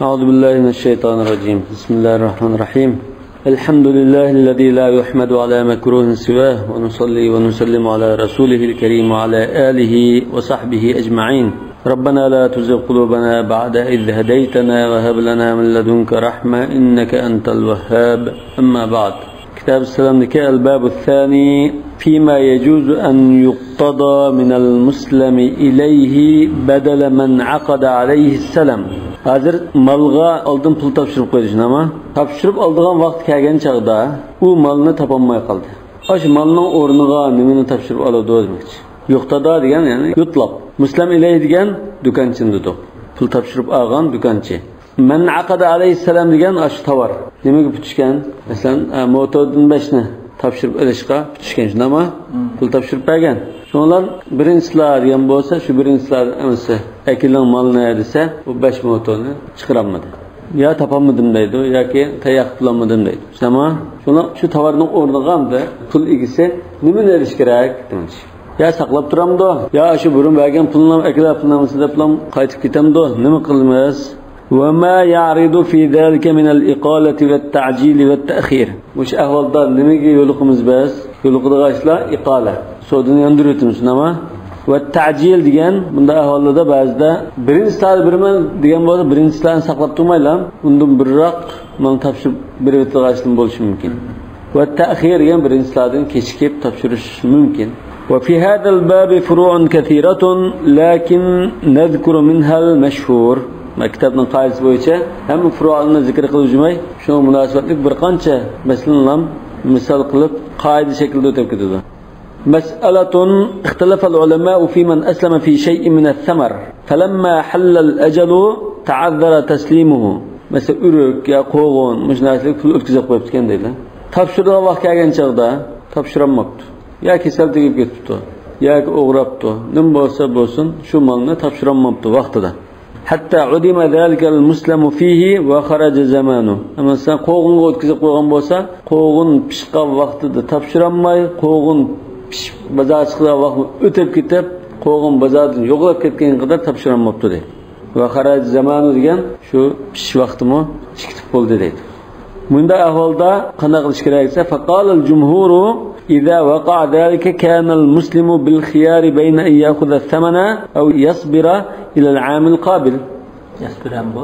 أعوذ بالله من الشيطان الرجيم. بسم الله الرحمن الرحيم. الحمد لله الذي لا يحمد على مكروه سواه، ونصلي ونسلم على رسوله الكريم وعلى آله وصحبه أجمعين. ربنا لا تزغ قلوبنا بعد إذ هديتنا وهب لنا من لدنك رحمة إنك أنت الوهاب. أما بعد، كتاب السلام نكاء الباب الثاني فيما يجوز أن يقتضى من المسلم إليه بدل من عقد عليه السلام. Hazır malga aldın pul tapşırıp koydun ama tapşırıp aldığın vakit kelgen çağda o malını tapanmaya kaldı. Aş malının ornuğa nimini tapşırıp aladı demekçi. Yuqtada degan yani yutlab. Muslim iley degan dükançındı da. Pul tapşırıp algan dükançı. Men aqada aleyhisselam degan aş tovar. Nimaga putishgan? Masalan, mo'todin 5ni tapşırıp alishga putishgan shunami? Pul tapşırıp bergan. Şunlar birinchilar degan bo'lsa, shu birinchilar emisi akilning malini desa, bu 5 mo'toni chiqarolmadi. Ya topolmadim deydi yoki tayoq qilolmadim deydi. Ama shuni shu tovarning o'rniga hamda pul egisi nima berish kerak demiş. Ya saqlab turamdi, ya shu burun bergan pulni akilab pulnamisi deb qaytib ketamdi, nima qilamiz? وما يعرض في ذلك من الإقالة والتعجيل والتأخير. مش أهول دار نميجي يلقمز بس يلقدغ إشلا إقالة. سودني أندرتم سنما والتعجيل ديان من ده أهول ده بعض ده برين ستار برمن ديان بعض برين ستار سقطتو ما يلام عندهم برق من تبشر بريتلغ إشلم بولش ممكن. والتأخير ديان برين ستار دين كشكيب تبشرش ممكن. وفي هذا الباب فروع كثيرة لكن نذكر منها المشهور. Maktabning qoidasi bo'yicha hamma furu'larni zikr qilib jumay, shu munosabatli bir qancha masalalarni misol qilib qoida shaklida o'tib ketadi. Mas'alatun ikhtalafa al-ulama fi man aslama fi shay'in min ath-thamar, falamma halla al-ajalu ta'azzara taslimuhu. Mesela uruk ya qo'g'on, mushnaslik pul o'tkazib qo'yibdi deydi. Topshiriq vaqt kelgan chog'da topshirolmabdi. Ya kasal tegib ketibdi, yoki o'g'rabdi. Nima bo'lsa bo'lsin, shu molni topshirolmabdi vaqtida. Hatta udima zalika al-muslimu fihi wa kharaja zamanu. Ama sen qo'g'inga o'tkazib qo'ygan bo'lsa, qo'g'in pishgan vaqtida topshirolmay, qo'g'in pishib bozor chiqgan vaqt o'tib ketib, qo'g'in bozordan yo'qlab ketgan qadar topshirolmabdi deydi. Va kharaja zamanu degan shu pish vaqtimi chiqib bo'ldi deydi. Bunda ahvolda qanday qilish kerak desa, faqala al-jumhuru إذا وقع ذلك كان المسلم بالخيار بين أن يأخذ الثمن أو يصبر إلى العام القابل. يصبر أمبو.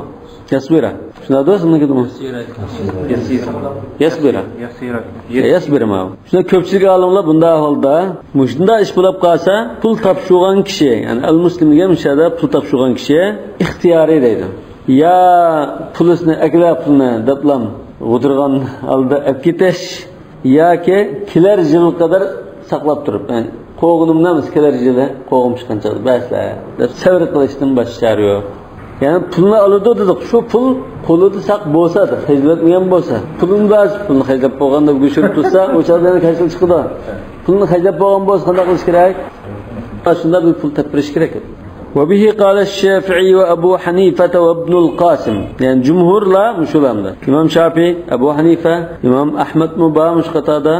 يصبر. شنو هذا اسمه كده؟ يصبر. يصبر ما هو. شنو köpçülük alımlar bunda halda, muşunda iş bulup kalsa pul tapşuğan kişi, yani el-Müslim gelmişada pul tapşuğan kişi ihtiyari deydi. Ya pulusunu ekle pulunu deplam, oturgan alda epkiteş. Yoki kelar yil qadar saqlab turib, yani qo'g'inimdan kelar yili qo'g'im chiqqan chog'da baslar deb savr qilishdan boshqar yo'q. Yani pulni oladi dedik, shu pul qo'lida saq bo'lsa, xajlatmagan bo'lsa, pulni bas, pulni xajlab qo'yganda go'shirib tursa, o'shadan xajlat chiqadi. Pulni xajlab qo'ygan bo'lsa qanday qilish kerak? Shunda bir pul topirish kerak. وبه قال الشافعي وأبو حنيفة وابن القاسم. يعني جمهور لا مشولامدا. إمام شافعي، أبو حنيفة، إمام أحمد مبا مش قطادا،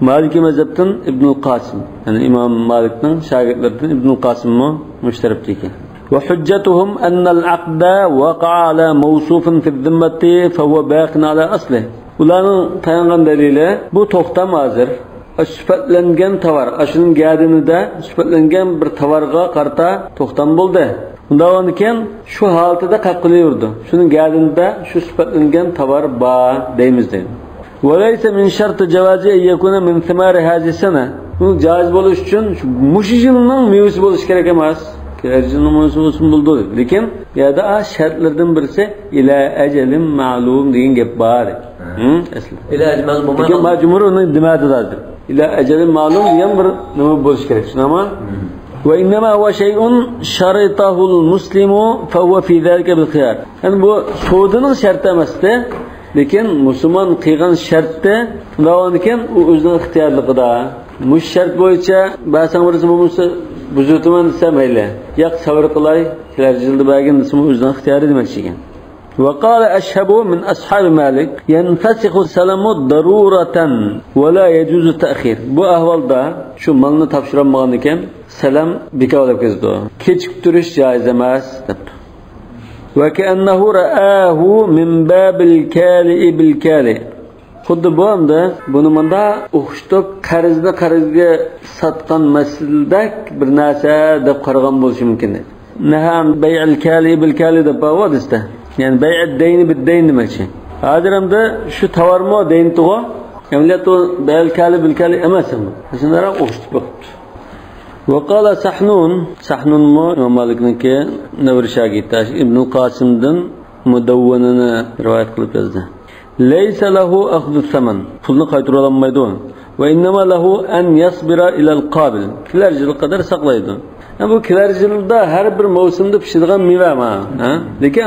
مالك مذهبتن ابن القاسم. يعني إمام مالكن شاغردن ابن القاسم مشترك فيه. وحجتهم أن العقد وقع على موصوف في الذمة فهو باق على أصله. Ularning tayangan dalili bu to'xtam hozir sifatlangan tovar, ashunun gadinida sifatlangan bir tovarga qarta to'xtam bo'ldi. Undan keyin shu holatida qaqilaverdi. Shuning gadinida shu sifatlangan tovar bor deymiz deydi. Walaysa min shart jawazi yakuna min thimari hadhihi sana. Bu joiz bo'lish uchun mush yilning mevasi bo'lish kerak emas. Kelarjinin mevasi bo'lsin bo'ldi. Lekin yada shartlardan birisi ila ajalin ma'lum degan gap bor. Ila ajmal bo'lmaydi. Lekin majmur uni demadilar. إلى أجل معلوم ينبر نمبرش كريش نما وإنما هو شيء شرطه المسلم فهو في ذلك بالخيار. يعني bu so'dining sharti emasdi, lekin musulmon qilgan shartda undan u o'zining ixtiyorligida. Bu shart bo'yicha ba'zan birisi bo'lsa buzurtiman desa mayli, yo'q sabr qilay, kelar yilda bergan desa o'zining ixtiyori demoqchi ekan. وقال أشهب من أصحاب مالك ينفسخ السلام ضرورة ولا يجوز التأخير. Bu ahvalda şu malını topshirolmagan ekan, salam bekor deb ketdi. Kechikib turish joiz emas debdi. Ve ke'ennehu ra'ahu min babil kali'i bil kali. Xuddi bu hamda buni manda o'xshitoq qarzga satgan masaladak bir narsa deb qaragan bo'lishi mumkin. Naham bay'il kali bil kali deb bavadista. Yani bay'id deyni bid deyn demoqchi. Hozir hamda shu tovarmo deyn to'g'o. Emlet o bay'il kali bil kali emas ham. Shunlara o'xshitib qo'yibdi. Ve qala Sahnun mu Malik'ninki Nevri Şagirtaş İbn Qasim'dan Mudawwanini rivoyat qilib yozdi. Laysa lahu akhdhu saman. Pulni qaytarib olmaydi u. Ve innama lahu an yasbira ila al-qabil. Kilarjil qadar saqlaydi. Bu kilarjilda har bir mavsumda pishadigan meva ma, ha? Lekin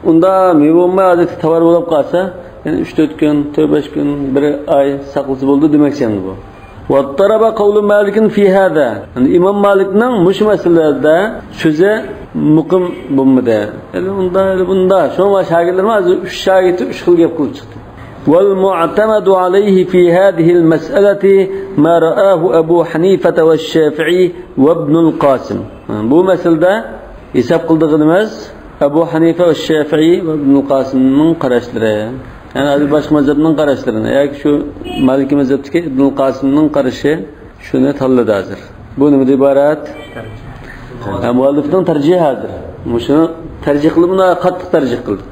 unda meva olmay odati tovar bo'lib qolsa, yani 3-4 kun, 4-5 kun, bir oy saqlasa bo'ldi demakchi endi bu. وَاضْطَرَبَ قَوْلُ مَالِكٍ فِي هَذَا. İmam Malik'nin muş meselelerde sözü mukim bulmadı. Bunda. Şu an şagirlerim az 3 şagirti 3 xil gap qilib chiqdi. وَالْمُعْتَمَدُ عَلَيْهِ فِي هَذِهِ الْمَسْأَلَةِ مَا رَآهُ أَبُو حَنِيفَةَ وَالشَّافِعِي وَابْنُ الْقَاسِمِ. Bu meselede hesap kıldığımız Ebu Hanife ve Şafii ve İbn Qasim'nin qarashlari. Yani adı başka mezhebinin qarashlarini. Yani şu Maliki mezhebdeki İbn Qasim'nin qarashi shuni tanladi hozir. Bu nima iborat? Muallifning tarjihi hozir. Shuni tarjih qilib, buni qattiq tarjih qildi.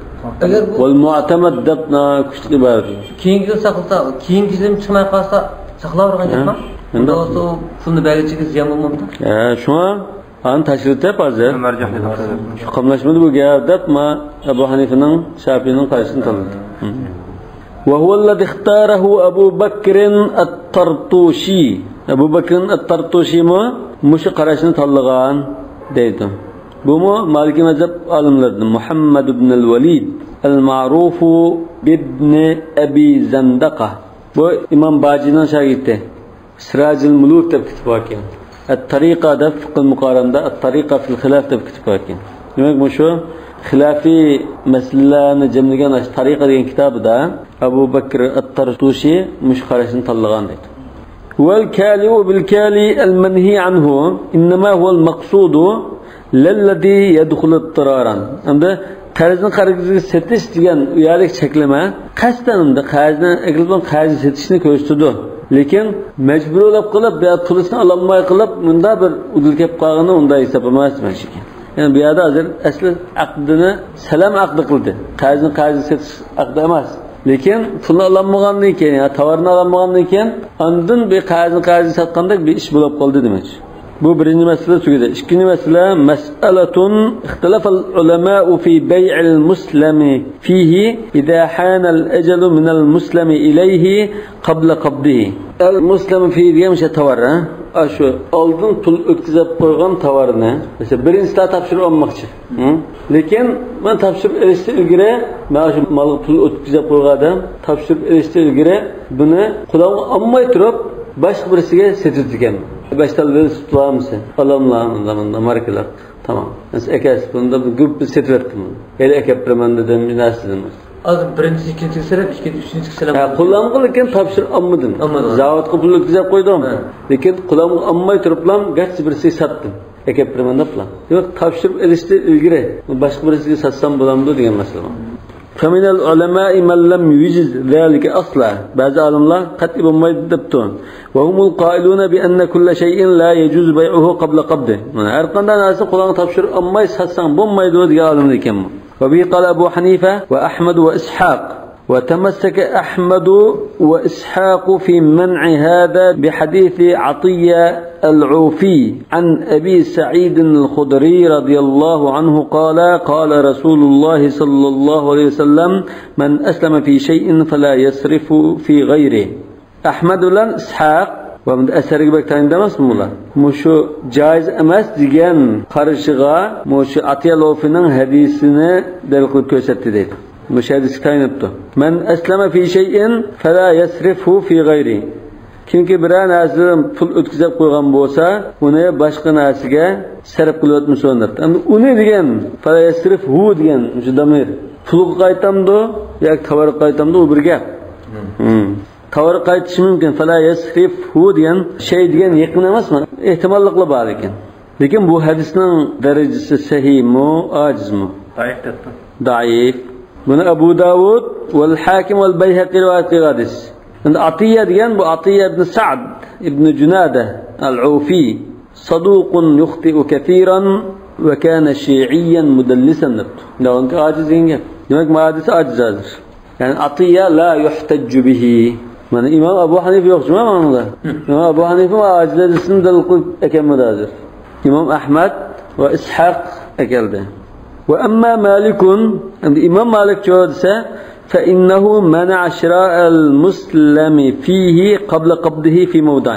Agar bu Wal mu'tamad dabna kuchli iborat. keyingi yil saqlasa, keyingi yil chiqmay qolsa saqlavergan gapmi? Unda o'sha pulni bergichiga ziyon bo'lmaydi. Shuna An taşrif yap hazır. Şu qamlashmada bu gap deb ma Abu Hanifa'nın Şafii'nin qarashini tanladi. Ve huvallazi ikhtarahu Abu Bakr at-Tartushi. Abu Bakr at-Tartushi mu mush qarashini tanlagan deydi. Bu mu Maliki mezhep alimlaridan Muhammad ibn al-Walid al-ma'ruf ibn Abi Zandaqa. Bu İmam Baci'nin şagirdi. Sirajul Muluk deb kitib o'qigan. الطريقة ده فقه المقارنة الطريقة في الخلاف ده بكتب لكن demek bu şu khilafi meselelerini cemleyen tariqa degan kitobida Abu Bakr at-Tartushi mush qarashini tanlagan deydi. Wal kali'u bil kali al-manhi anhu inma huwa al-maqsud lalladhi yadkhulu ittiraran. Endi qarzni qarzga setish degan uyalik cheklama qasdan unda qarzni eglibon qarzni setishni ko'rsatdi. Lekin majbur bo'lib qilib, bu pulni ololmay qilib, bunda bir udil kelib qolgani unda hisob emas ekan. Yani bu yerda hozir asli aqdini salam aqdi qildi. Qarzni setish aqdi emas. Lekin pulni ololmagandan keyin, ya tovarni ololmagandan keyin, ondan bir qarzni satganda bir ish bo'lib qoldi demak. Bu birinchi masala tugadi. Ikkinchi masala mas'alatun ixtilafal ulama'u fi bay'il muslimi fihi idha hana al-ajalu min al-muslimi ilayhi qabla qabdihi. Al-muslim fi degan şey tovar, ha? Shu oldin pul o'tkazib qo'ygan tovarni, mesela birinchida topshirib olmoqchi. Lekin men topshirib erishishdan ilgari, men shu malga pul o'tkazib qo'ygandim, topshirib erishishdan ilgari buni quloq olmay turib boshqa birisiga setib Baştal verir tutamsın. Allah'ım markalar. Tamam. Nasıl ekes bunda bir grup setverdim. Hele ekeplemende de münasibim. Az birinci ikinci sıra, üçüncü sıra. Ya kullanılırken tapşır almadım. Zavat kupuluk güzel koydum. Lekin kullanıp almayı turuplam gerçi birisi sattım. Ekeplemende falan. Yok tapşırıp erişti ilgili. Başka birisi satsam bulamdı diyen mesela. فَمِنَ الْعُلَمَاءِ مَنْ لَمْ يُجِزْ ذَلِكَ أَصْلًا. Bazı alimler kat'i bulmayı deptun. وَهُمُ الْقَائِلُونَ بِأَنَّ كُلَّ شَيْءٍ لَا يَجُوزُ بَيْعُهُ قَبْلَ قَبْضِهِ. Her kandan nasıl kulağını tapşırıp almayı satsan bulmayı diye alimler iken mi? وَبِهِ قَالَ أَبُو حَنِيفَةَ وَأَحْمَدُ وَإِسْحَاقُ. وتمسك أحمد وإسحاق في منع هذا بحديث عطية العوفي عن أبي سعيد الخدري رضي الله عنه قال قال رسول الله صلى الله عليه وسلم من أسلم في شيء فلا يسرف في غيره. أحمد ولن إسحاق ومن أسرق بكتان دمس مولا مشو جائز أمس ديجان قرشغا مشو عطية العوفي'nin hadisini delqılıp gösterdi. Müşahidesi kaynıptı. Men esleme fi şeyin fela yesrifu fi gayri. Kimki bir narsadan pul o'tkazib qo'ygan bo'lsa, uni boshqa narsaga sarf qilib o'tmasa o'ndirdi. Endi uni degan fela yesrifu degan shu damir. Pulga qaytamdi yoki tovarga qaytamdi u bir gap. Tovar qaytishi mumkin. Fela yesrifu degan shay degan yaqin emasmi? Ehtimolliklar bor ekan. Lekin bu hadisning darajasi sahihmi, ojizmi? Daif. Bunu Abu Davud vel Hakim vel Beyhaqi rivayet qilgan. Endi Atiyya degan bu Atiyya ibn Sa'd ibn Junada al-Ufi saduqun yukhti'u katiran ve kana şi'iyyan mudallisan. Davonga aciz degan. Demak, hadisi acizdir. Yani Atiyya la yuhtaju bihi. Mana İmam Abu Hanife yo'q juma manada. İmam Abu Hanife acizlisini dalil qilib ekanmidir. İmam Ahmad ve İshaq ekeldi. Ve amma Malikun, endi İmam Malik çoğudsa فإنه منع شراء المسلم فيه قبل قبضه في موضع.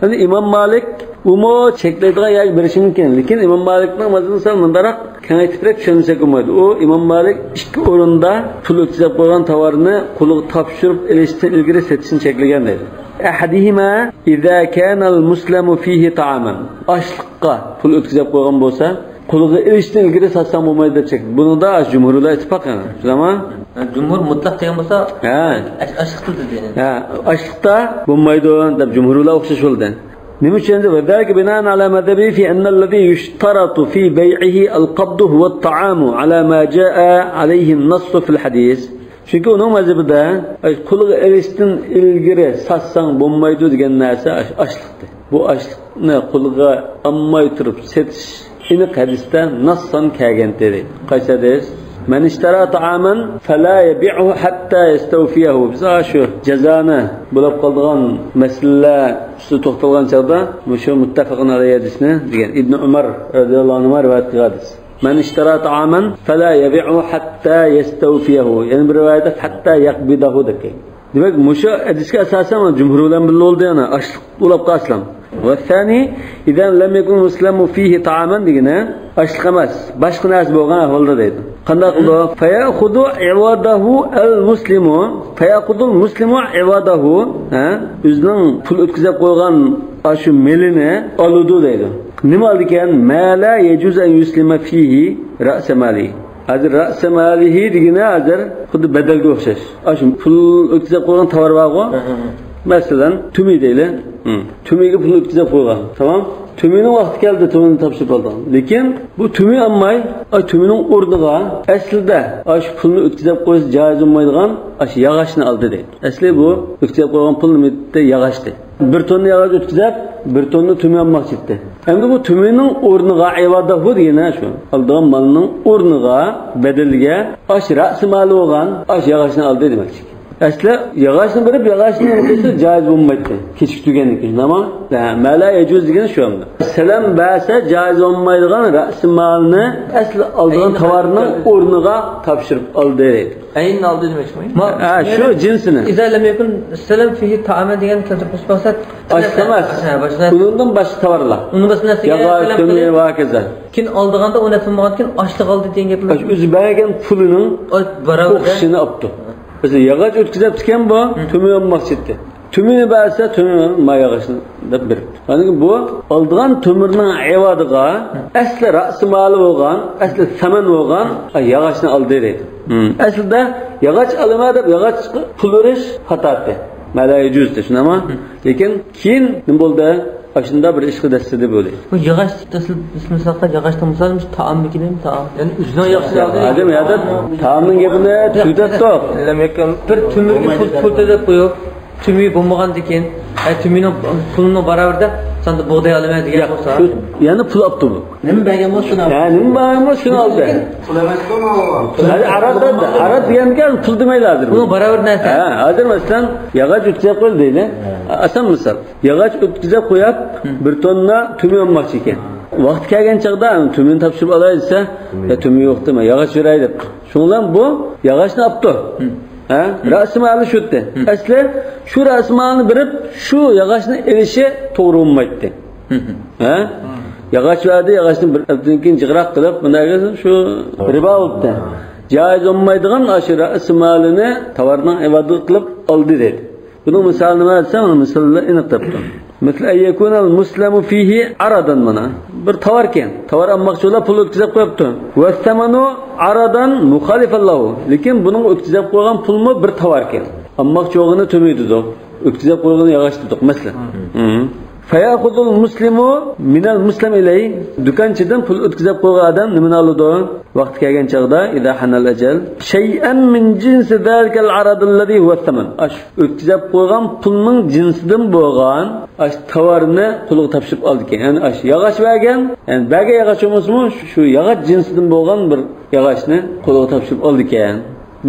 Yani İmam Malik umo çeklediği yer birisi mümkün. Lakin İmam Malik'nin mazhabı mandarak kayıtırıp düşünsek olmadı. O İmam Malik iki orunda pul ötüzep koygan tavarını kulu tapşırıp eleştirip ilgili setsin çekleyen dedi. Ahadihima iza kana al-muslimu fihi ta'aman. Açlıkka pul ötüzep koygan bolsa kuluga iliştin ilgili satsam olmayı da çek. Bunu da Cumhuriyet ittifak yani. Ama Cumhur mutlak degan bolsa, açlıkta dedi. Açlıkta olmaydı da Cumhuriyet'e okşaş oldu. Nima uchun deb ذلك بناء على مذهبه في أن الذي يشترط في بيعه القبض هو الطعام على ما جاء عليه النص في الحديث. Çünkü onun mazhabında kuluga eriştin ilgiri satsan olmaydı degan narsa açlıktı. Bu açlıkni kuluga almay turib setish ini hadisdan nassan kelgan dedi. Qaysi hadis? Men ishtara ta'aman fala yabi'uhu hatta yastawfiyahu. Biz shu jazoni bo'lib qolgan masalalar üstü to'xtalgan chog'da shu muttafaqun alayhi hadisni degan Ibn Umar radhiyallohu anhu rivoyat qiladi. Men ishtara ta'aman fala yabi'uhu hatta yastawfiyahu. Yani bir rivoyatda hatta yaqbidahu degan. Demak, mushu hadisga asosan jumhur bilan birga oldi yana ochliq bo'lib qolsam. Ve thani iza lam yakun muslimu fihi ta'aman degina ochliq emas, boshqa narsa bo'lgan ahvolda deydi. Qanday qildi? Fayaqudu iwadahu al-muslimu, fayaqudu al-muslimu iwadahu, o'zining pul o'tkazib qo'ygan shu melini oludi deydi. Nima oldi ekan? Ma la yajuz an yuslima fihi ra's mali. Hazır ra's malihi degina hazır xuddi badalga o'xshash. Shu pul o'tkazib qo'ygan tovar bor-ku. Masalan, tumi deyli. Tumiga pul o'tkazib qo'ygan. Tamam? Tumining vaqti keldi, tumini topshirib oldi. Lekin bu tumi olmay, tumining o'rniga aslida shu pulni o'tkazib qo'yish joiz bo'lmaydigan shu yog'ochni oldi deydi. Asli bu o'tkazib qo'ygan pulni yog'ochdi. 1 tonna yog'och o'tkazib, 1 tonna tumi olmoqchi edi. Endi bu tumining o'rniga ivadahu degani shu. Oldigan malning o'rniga, badaliga shu ra'si mali bo'lgan shu yog'ochni oldi demakchi. Asli yog'ochni berib yog'ochni qo'ysa joiz bo'lmaydi. Kechiktirgan ekan. Nima? Mala yajuz degani shu anda. Salam ba'sa joiz bo'lmaydigan ra's malni asli oldigan tovarning o'rniga topshirib oldi deydi. Ayni oldi demakmi? Shu jinsini. İza lam yakun salam fihi ta'ama degan keltirib qo'ysak, emas. Bundan boshqa tovarlar. Uni boshqa narsaga yog'och, tumi va kaza. Kin oldiganda uni tumagan ochliq oldi degan gaplar. O'zi bergan pulining barobarini olibdi. Mesela yağaç ötkizip tüken bu, tümü olmak ciddi. Tümünü verse tümü yağaçını da bir. Yani bu aldığın tümürünün evadığa asli ra'sı malı olgan, asli saman olgan yağaçını aldı dedi. Aslında yağaç alamadı, yağaç pul veriş hatattı. Malaya cüzdü şuna ama. Lakin keyin ne oldu? Aşında bir işi destedi böyle. Bu yağaç mesela yağaçta misalmış taam mı gideyim taam. Yani üzerine yağaç aldı. Adam ya da taamın gebinde tüydet yok. Bir tümürge pul tedep koyup tümüyü bulmagan diken, tümünün pulunu beraber de sen de buğday alamaya diyen olsa. Yani pul yaptı bu. Ne mi beğen mi şunu aldı? Yani ne mi beğen mi şunu aldı? Pul emekli mi o? Hadi Arap diyen pul demeyi lazım. Bunu beraber ne sen? Hazır mesela yağaç ötküze koy değil. Asan misal. Yağaç ötküze koyup bir tonna tümü olmak için. Vaqt kelgan chaqda tümünü topshirib olaysa, tümü yo'q dema, yog'och beray deb. Shundan bu yog'ochni olibdi. Rasmali shutdi. Asli shu rasmani berib, shu yog'ochni elishi to'g'ri bo'lmaydi. Yog'och verdi, yog'ochni bir keyin jiqroq qilib, bunday shu ribo bo'ldi. Joiz bo'lmaydigan shu rasmalini tovardan evadi qilib oldi dedi. Bunun misalini versem, misalni aniq topdim. Mesela yekunal muslimu fihi aradan mana. Bir tovarken, tovar almoqchi bo'lib pul o'tkazib qo'yibdi. Va samanu aradan muxalifallahu. Lekin buning o'tkazib qo'ygan pulmi bir tovarken. Almoqchi bo'lgani to'maydi-da. O'tkazib qo'ygan yog'och dedik, masalan. Fayakhudul muslimu minal muslim ilay. Dukanchidan pul o'tkazib qo'ygan odam nimani oladi? Vaqt kelgan chaqda idha hanal ajal shay'an min jinsi zalikal arad alladhi huwa thaman. Ash o'tkazib qo'ygan pulning jinsidan bo'lgan ash tovarni pulga topshirib oldi ekan. Ya'ni ash yog'och bergan, ya'ni baga yog'och emasmi? Shu yog'och jinsidan bo'lgan bir yog'ochni qo'lga topshirib oldi ekan.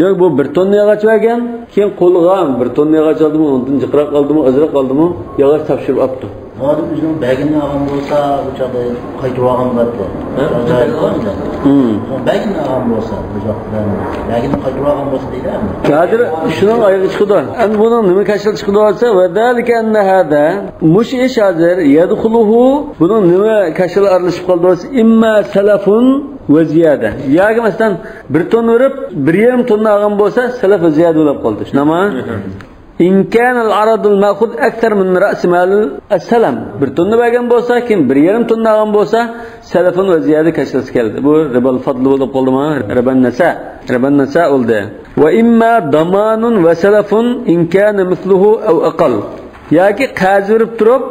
Yo'q bu 1 tonna yog'och bergan, keyin qo'lga 1 tonna yog'och oldimi, undan jiqroq oldimi, azroq oldimi, yog'och topshirib olibdi. Hozir o'zining bagini olgan bo'lsa, o'chada qaytib olgan bo'ladi. Bagini olgan bo'lsa, bagini qaytib olgan bo'lsa deydi-mi? Hozir shuning oyog'i chiqdi. Endi buning nima kashil chiqdi bo'lsa, va dalika anna hada mush ish hozir yadkhuluhu buning nima kashil aralashib qoldi bo'lsa, imma salafun va ziyada. Yoki masalan 1 tonna verib 1,5 tonna olgan bo'lsa, salaf va ziyada bo'lib qoldi. Shunami? İn kana al-arad al-ma'khud akthar min ra's mal as-salam. 1 tonna bergan bo'lsa, kim 1,5 tonna olgan bo'lsa, salafun va ziyada kashilasi keldi. Bu ribal fadl bo'lib qoldimi? Riban nasa oldi. Va imma damanun va salafun in kana mithluhu aw aqal. Yoki qarz verib turib,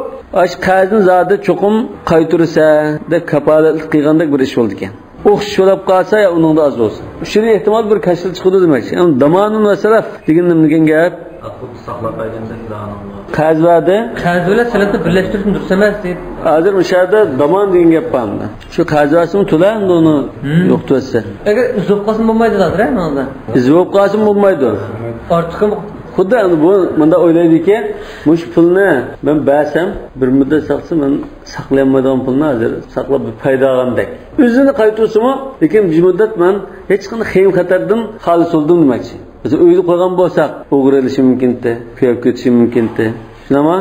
ash qarzni zodi cho'qim qaytirsa, de kapolatlik qilgandek bir ish bo'ldi ekan. O'xsholab qolsa ya uningda az bo'lsa. Shuni ehtimol bir kashil chiqdi demoqchi. Damanun va salaf degan nima degan gap? Saqlab qo'yganda Qazvada qaz bilan salatni birlashtirishni durust emas deb. Hozir o'shada damon degan gap bormi? Shu qazvasini to'la endi uni yo'qotsa. Agar uzib qolsin bo'lmaydi hozir, unda. Uzib qolsin bo'lmaydi. Ortiqmi Xuddi endi bu bunda o'ylaydiki, mush pulni men bersam, bir muddat saqlasa men saqlayolmaydigan pulni hozir saqlab bir foyda olgandek. O'zini qaytarsimi, lekin bir muddat men hech qanday xiyim xatardan xalis bo'ldim demoqchi. Biz uyda qo'ygan bo'lsak, o'g'irilishi mumkin-da, kuyib ketishi mumkin-da. Shunami?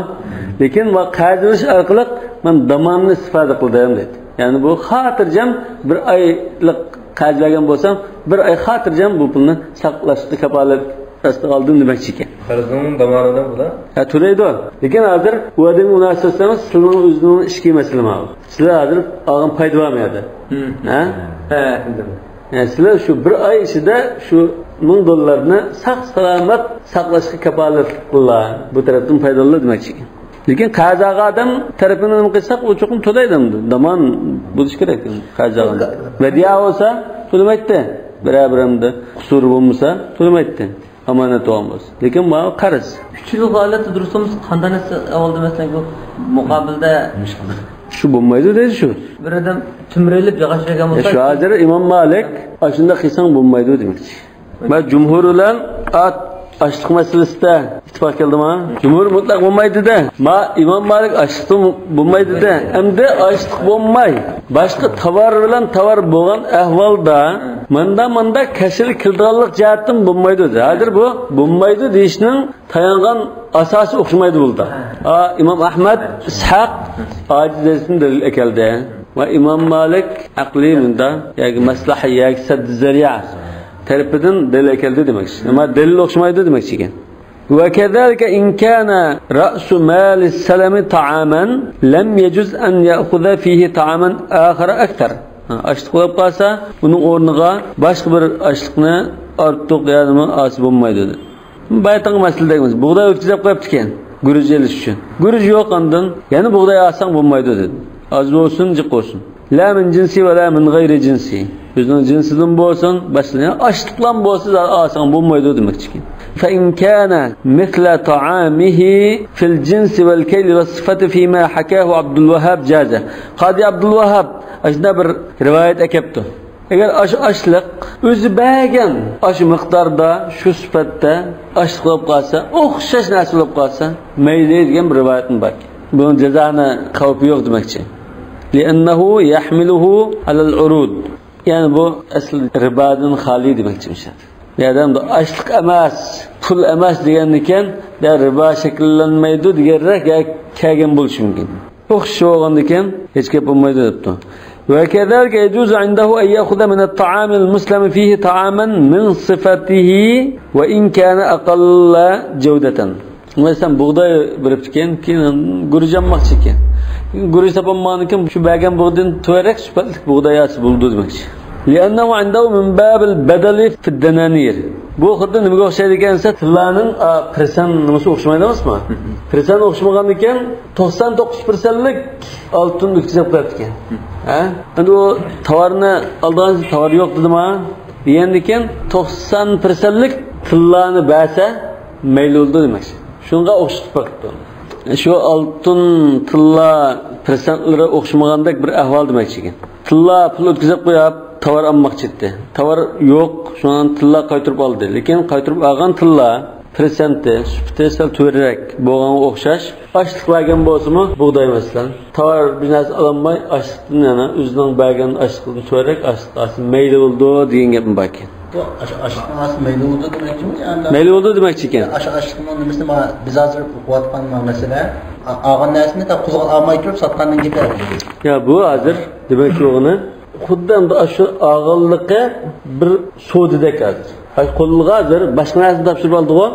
Lekin va qazilish orqali men damonni istifoda qildim dedi. Ya'ni bu xotirjam bir oylik qazlagan bo'lsam, bir oy xotirjam bu pulni saqlashni kapolat tasdiq oldim demoqchi ekan. Qarzning damonidan bular? Ha, to'laydi. Lekin hozir u odam munosabatimiz sizning o'zining ishki masalama. Sizlar hozir olgan foyda bo'lmaydi. Ha? Yani sizlar şu bir ay içinde şu $1000 saq salomat saqlashga kapolat qilgan. Bu tarafdan foydali demoqchi. Lekin qazaga odam tarafidan nima qilsak, u cho'qim to'laydi. Damon bo'lish kerak qazaga. Vadiya bo'lsa, to'lamaydi. Birabirimda qusur bo'lmasa, to'lamaydi. Amonat olmaz. Lekin bu qarz. Kuchli holatda durustimiz qandanasi oldi masalan bu muqobilda Şu bo'lmaydi dedi şu. Bir odam tumrilib yog'ochragan bo'lsa, Şu hozir Imom Malik ashunda qilsang bo'lmaydi demoqchi. Men jumhur bilan açlık meselesinde ittifak kildimi? Cumhur mutlak bo'lmaydi-da. Imom Malik açlık bo'lmaydi-da. Endi açlık bo'lmay. Başka tovar bilan tovar bo'lgan ahvolda manda kashil kildiganlik jihatdan bo'lmaydi-da. Hozir bu bo'lmaydi deyishning tayangan asosi o'xshamaydi bo'ldi. Imom Ahmad, Ishaq ajizasini dalil keldi. Va Imom Malik aqli munda yoki maslahi yoki sadd zariya tarafından delil keldi demek. Ama delil o'xshamaydi demoqchi ekan. Ve kezalika in kana ra'su mal as-salam ta'aman lam yajuz an ya'khudha fihi ta'aman akhar akthar. Açlık bo'lib qolsa, buning o'rniga boshqa bir ochliqni ortiq ya'ni as bo'lmaydi dedi. Baytang masaladamiz. Bug'doy o'tkazib qo'yibdi ekan, guruj elish uchun. Guruj yo'q ondan, ya'ni bug'doy olsang bo'lmaydi dedi. Az bo'lsin, jiq bo'lsin. La min jinsi va la min g'ayri jinsi. Bizning jinsidan bo'lsin, başlayın. Açlıklan bo'lsa olsang bo'lmaydi demoqchi ekan. Fa in kana mithla ta'amihi fil jinsi wal kayl was sifati fima hakahu Abdul Wahhab jaza. Qadi Abdul Wahhab ashna bir rivoyat akabdi. Agar açlık o'zi bergan ash miqdorda, shu sifatda açlık bo'lib qolsa, o'xshash narsa bo'lib qolsa, mayli degan bir rivoyatim bor. Bunun jazoni xavfi yo'q demoqchi. لأنه يحمله على العروض. Yani bu asl ribadan xoli demoqchimiz. Yani da açlık emas, pul emas degandikan, da riba shakllanmaydi deganrak kelgan bo'lishi mumkin. O'xshash bo'lgandikan hech gap bo'lmaydi debdi. Ve kezalika yejuzu indahu an ya'khudha min at-ta'am al-muslim fihi ta'aman min sifatihi ve in kana aqalla jawdatan. Mesela buğday biriptiken, keyin gurujanmoqchi ekan. Guruj topolmaganikin shu bergan buğdayni to'rak sifatli buğday asli bo'ldi demoqchi. Li'annahu 'indahu min babil badali fi ad-dananir. Bu xuddi nimaga o'xshaydi ekansa, tillarning persan nimasi o'xshamaydi emasmi? Persen okşamagan iken 99%'lik altın ötkizip koyaptı iken. Endi o tovarni aldığınız tovar yok dedim ha. Diyendiken 90%'lik tillani berse mayli oldu demekçi. Şunga okşatıp baktı. Şu altın tilla persentlere okşamagandek bir ahval demekçi iken. Tilla pul ötkizip koyap tovar almak çıktı. Tovar yok, şundan tilla qaytırıp aldı. Lekin qaytırıp algan tilla persenti, süptesel törerek boğana okşaş. Açlık vergen boğazımı buğday mesela. Tovar binası alanmay açlıktan yana üzünden bergen açlıktan törerek açlık meyli oldu diyen gepim baki. Bu açlıktan aslında meyli oldu demek mi? Yani meyli oldu demek iken. Açlıktan mesela biz hazır okuvatkan mesela ağan nesini de kuzgun almayı görüp satkandan gider. Ya bu hazır demek ki onu Xuddan şu ağıllıqı bir so'didek hazır. Qo'lga hazır başqa narsa topshirib oldi-ku.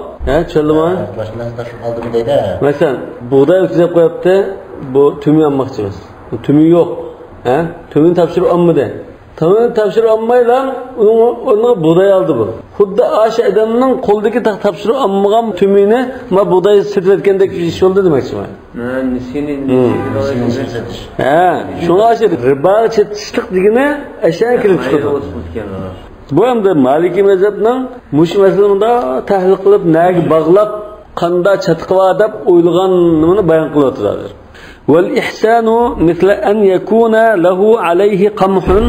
Tushundingmi? Başqa narsa topshirib oldim deydi. Masalan, buğday o'tkazib qo'yapti, bu tumi olmoqchimiz. Bu tumi yo'q. Tumini topshirib olmadi. Tumini topshirib olmaylar, uni buğday oldi bu. Xuddi o'sha odamning qo'ldagi topshirib olmagan tumini ma buğday sotib etgandek bir ish bo'ldi demoqchiman. Şuna aşırı riba çetişlik digine aşağı kirib chiqdi. Bu ham da Maliki mezhebning mush masalada tahlil qilib, nagi bog'lab, qanda chatqiva deb o'ylaganini bayon qilyaptilar. Wal ihsanu mithla an yakuna lahu alayhi qamhun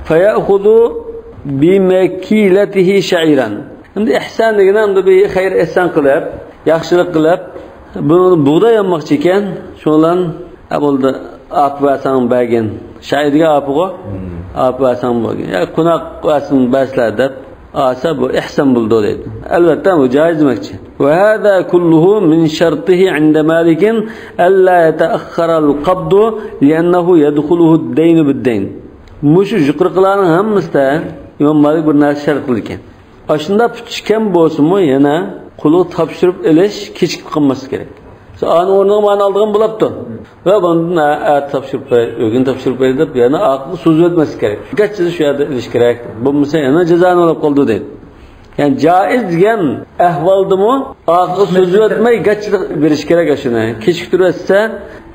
fayakhudhu bimakilatihi sha'iran. Endi ihson degani endi bir xayr ihson qilib, yaxshilik qilib, bunu buğday yapmakçı iken şundan bo'ldi apı versen bergen şaydiga apıgo apı versen bo'lgan ya kunak versin baslar deb asa bu ihson bo'ldi deydi. Albatta bu joiz demekçi. Ve hada kulluhu min shartihi inda Malikin alla yata'akhkhara al-qabd li'annahu yadkhuluhu ad-dayn bid-dayn. Mushu juqriqlarning hammasida İmam Malik bir narsa shart qilgan. Aslında chikan bo'lsa-mu yana qulluq topshirib elish kechikib qolmasi kerak. Ani o'rniga ma'no oldigan bo'libdi. Va bundan topshirib qo'y, o'gin topshirib qo'y deb yana aql so'z o'tmasi kerak. Gachcha shu yerda ilish kerak. Bo'lmasa yana jazoni olib qoldi deydi. Yani jaiz degan ahvoldimi aql so'z o'tmay gachcha berish kerak shuni. Kechiktirsa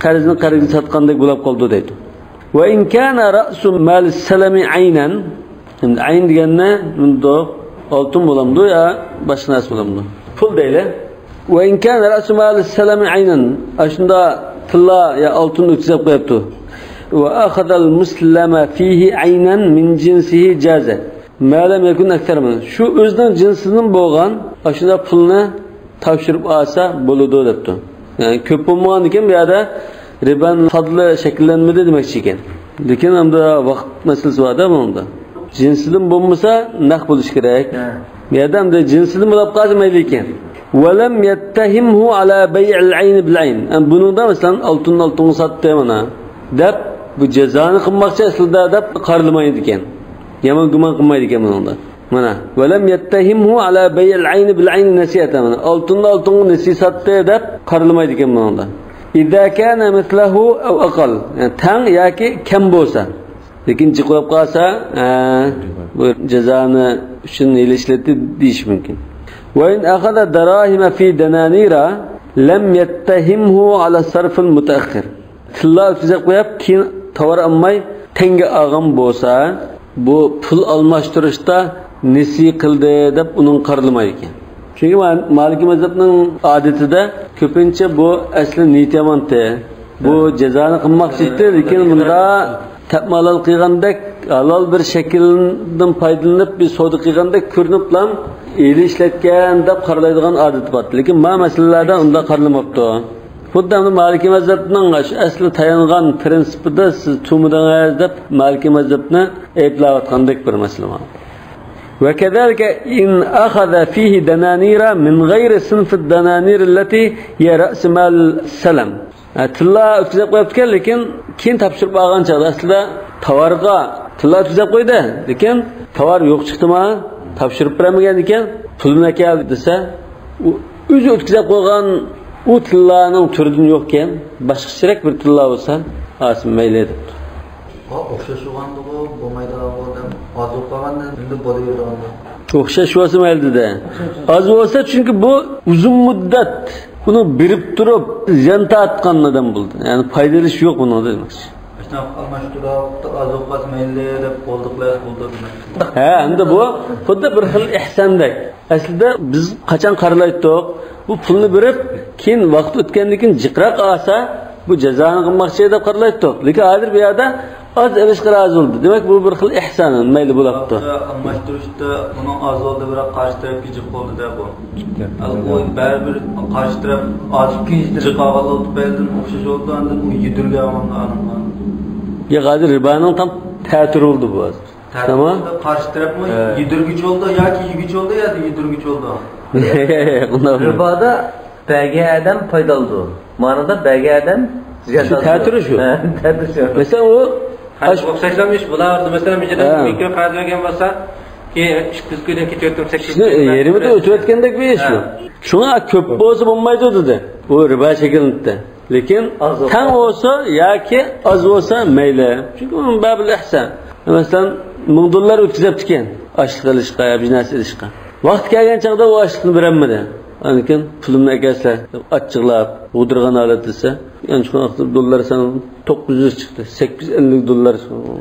qarzni qarzga sotgandek bo'lib qoldi deydi. Va in kana ra'su mal salami aynan, endi ayn deganni bunda oltin bo'lamdi ya boshqa narsa bo'lamdi. Pul deyli. Ve in kana ra'su mal salami aynan. Aslında tilla ya oltin o'tkazib qo'yibdi. Ve akhadha al-muslima fihi aynan min jinsihi jaza. Ma'lam yakun aktar min. Şu o'zining jinsidan bo'lgan aslında pulni topshirib olsa bo'ladi debdi. Yani ko'p bo'lmagan ekan bu yerda riban fadli shakllanmadi demoqchi ekan. Lekin hamda vaqt masalasi borda bunda. Jinsidan bo'lmasa naq bo'lish kerak. Bu yerda hamda jinsidan bo'lib qolmaydi ekan. Velam yettehimhu ala bey'il ayn bil ayn. Bununda mesela altın sattı mana. Dep bu cezanı qilmoqchi aslida deb qaralmaydi ekan. Yomon gumon qilmaydi ekan bunda. Mana velam yettehimhu ala bey'il ayn bil ayn nasiyatan. Altın nasi sattı deb qaralmaydi ekan bunda. İza kana mislahu aw aqal. Yani tang yoki kam bo'lsa. Lekin chiqib qolsa, bu cezanı uchun ilishlatdi deyish mumkin. وإن أخذ دراهم في دنانير لم يتهمه على صرف المتأخر. Tilla o'tkazib qo'yib, keyin tovar olmay tanga olgan bo'lsa, bu pul almashtirishda nisi qildi deb uning qarilmaydi ekan. Chunki Maliki mazhabining odatida ko'pincha bu asli niyatmonti. Bu jazoni qilmoqchi edi, lekin bunda ta'malal qilgandek halol bir shakldan foydalanib bir savdo qilgandek ko'rinib lam eli ishlatgan deb qaralaydigan odat bor. Lekin ma masalalarda unda qaralamabdi. Xuddi Maliki mazhabining asli tayangan prinsipida siz tumidangiz deb Maliki mazhabni ayblayotgandek bir masala bor. Ve kezalike in akhadha fihi dananira min g'ayri sinf ad-dananir allati hiya ra's mal salam. Tilla o'tkazib qo'yibdi, lekin keyin topshirib olgan chog'da aslida tovarga tilla o'tkazib qo'ydi, lekin tovar yo'q chiqdimi? Topshirib bermagan ekan, pulni keldi desa, o'zi o'tkazib qo'ygan u tillaning turidan yo'q ekan, boshqacharoq bir tilla bo'lsa, asl mayli deb. O'xshash bo'lganda bo'lmaydi odam. Hozir qolganda endi bo'laveradi. O'xshash bo'lsa mayli dedi. Az bo'lsa chunki bu uzun muddat Buni birib turib, ziyanta atgan adam bo'ldi. Ya'ni foydali ish yo'q buni demoqchi. İşte almashtirib, azoqat mayli deb bo'ldiqlar bo'ldi. Ha, endi bu xuddi bir xil ihsondak. Aslida biz qachon qaralaydik, bu pulni berib, keyin vaqt o'tgandan keyin jiqroq olsa, bu jazoni qilmoqchi deb qaralaydik. Lekin hozir bu yerda az erishga rozi bo'ldi. Demak, bu bir xil ihson, mayli bo'libdi. Almashtirishda uni azolda biroq qarshi tarafga jiq bo'ldi deb bu. Al-qo'y baribir qarshi taraf ozki jiqog'al o'tib o'xshash oldi, endi u yedirgan aniq. Ya hozir riboning tam ta'siri oldu bu hozir. Tamam. Qarshi tarafmi yedirgich oldi yoki yegich oldi yoki yedirgich oldi. Riboda bagi adam foydaldi. Ma'noda bagi adam ziyada ta'siri shu. Ta'siri shu. Mesela o o'xshashlanmish bo'lardi. Masalan, mijada mikro qarz bergan bo'lsa, keyin 200 kundan ketayotdim 800. Yerimizde o'tayotgandek bir ish bu. Shunga ko'p bo'lsa bo'lmaydi dedi. Bu ribo shaklida. Lekin tang olsa yoki oz bo'lsa mayli. Chunki uning babil ihson. Masalan, $1000 o'tkazibdi ekan, ochlik qilishga, biznes qilishga. Vaqt kelgan chaqda u ochlikni berolmadi. Lekin pulimni akaslar achchiqlab, o'dirgan holat desa, yani $dollar sana 900 chiqdi. $850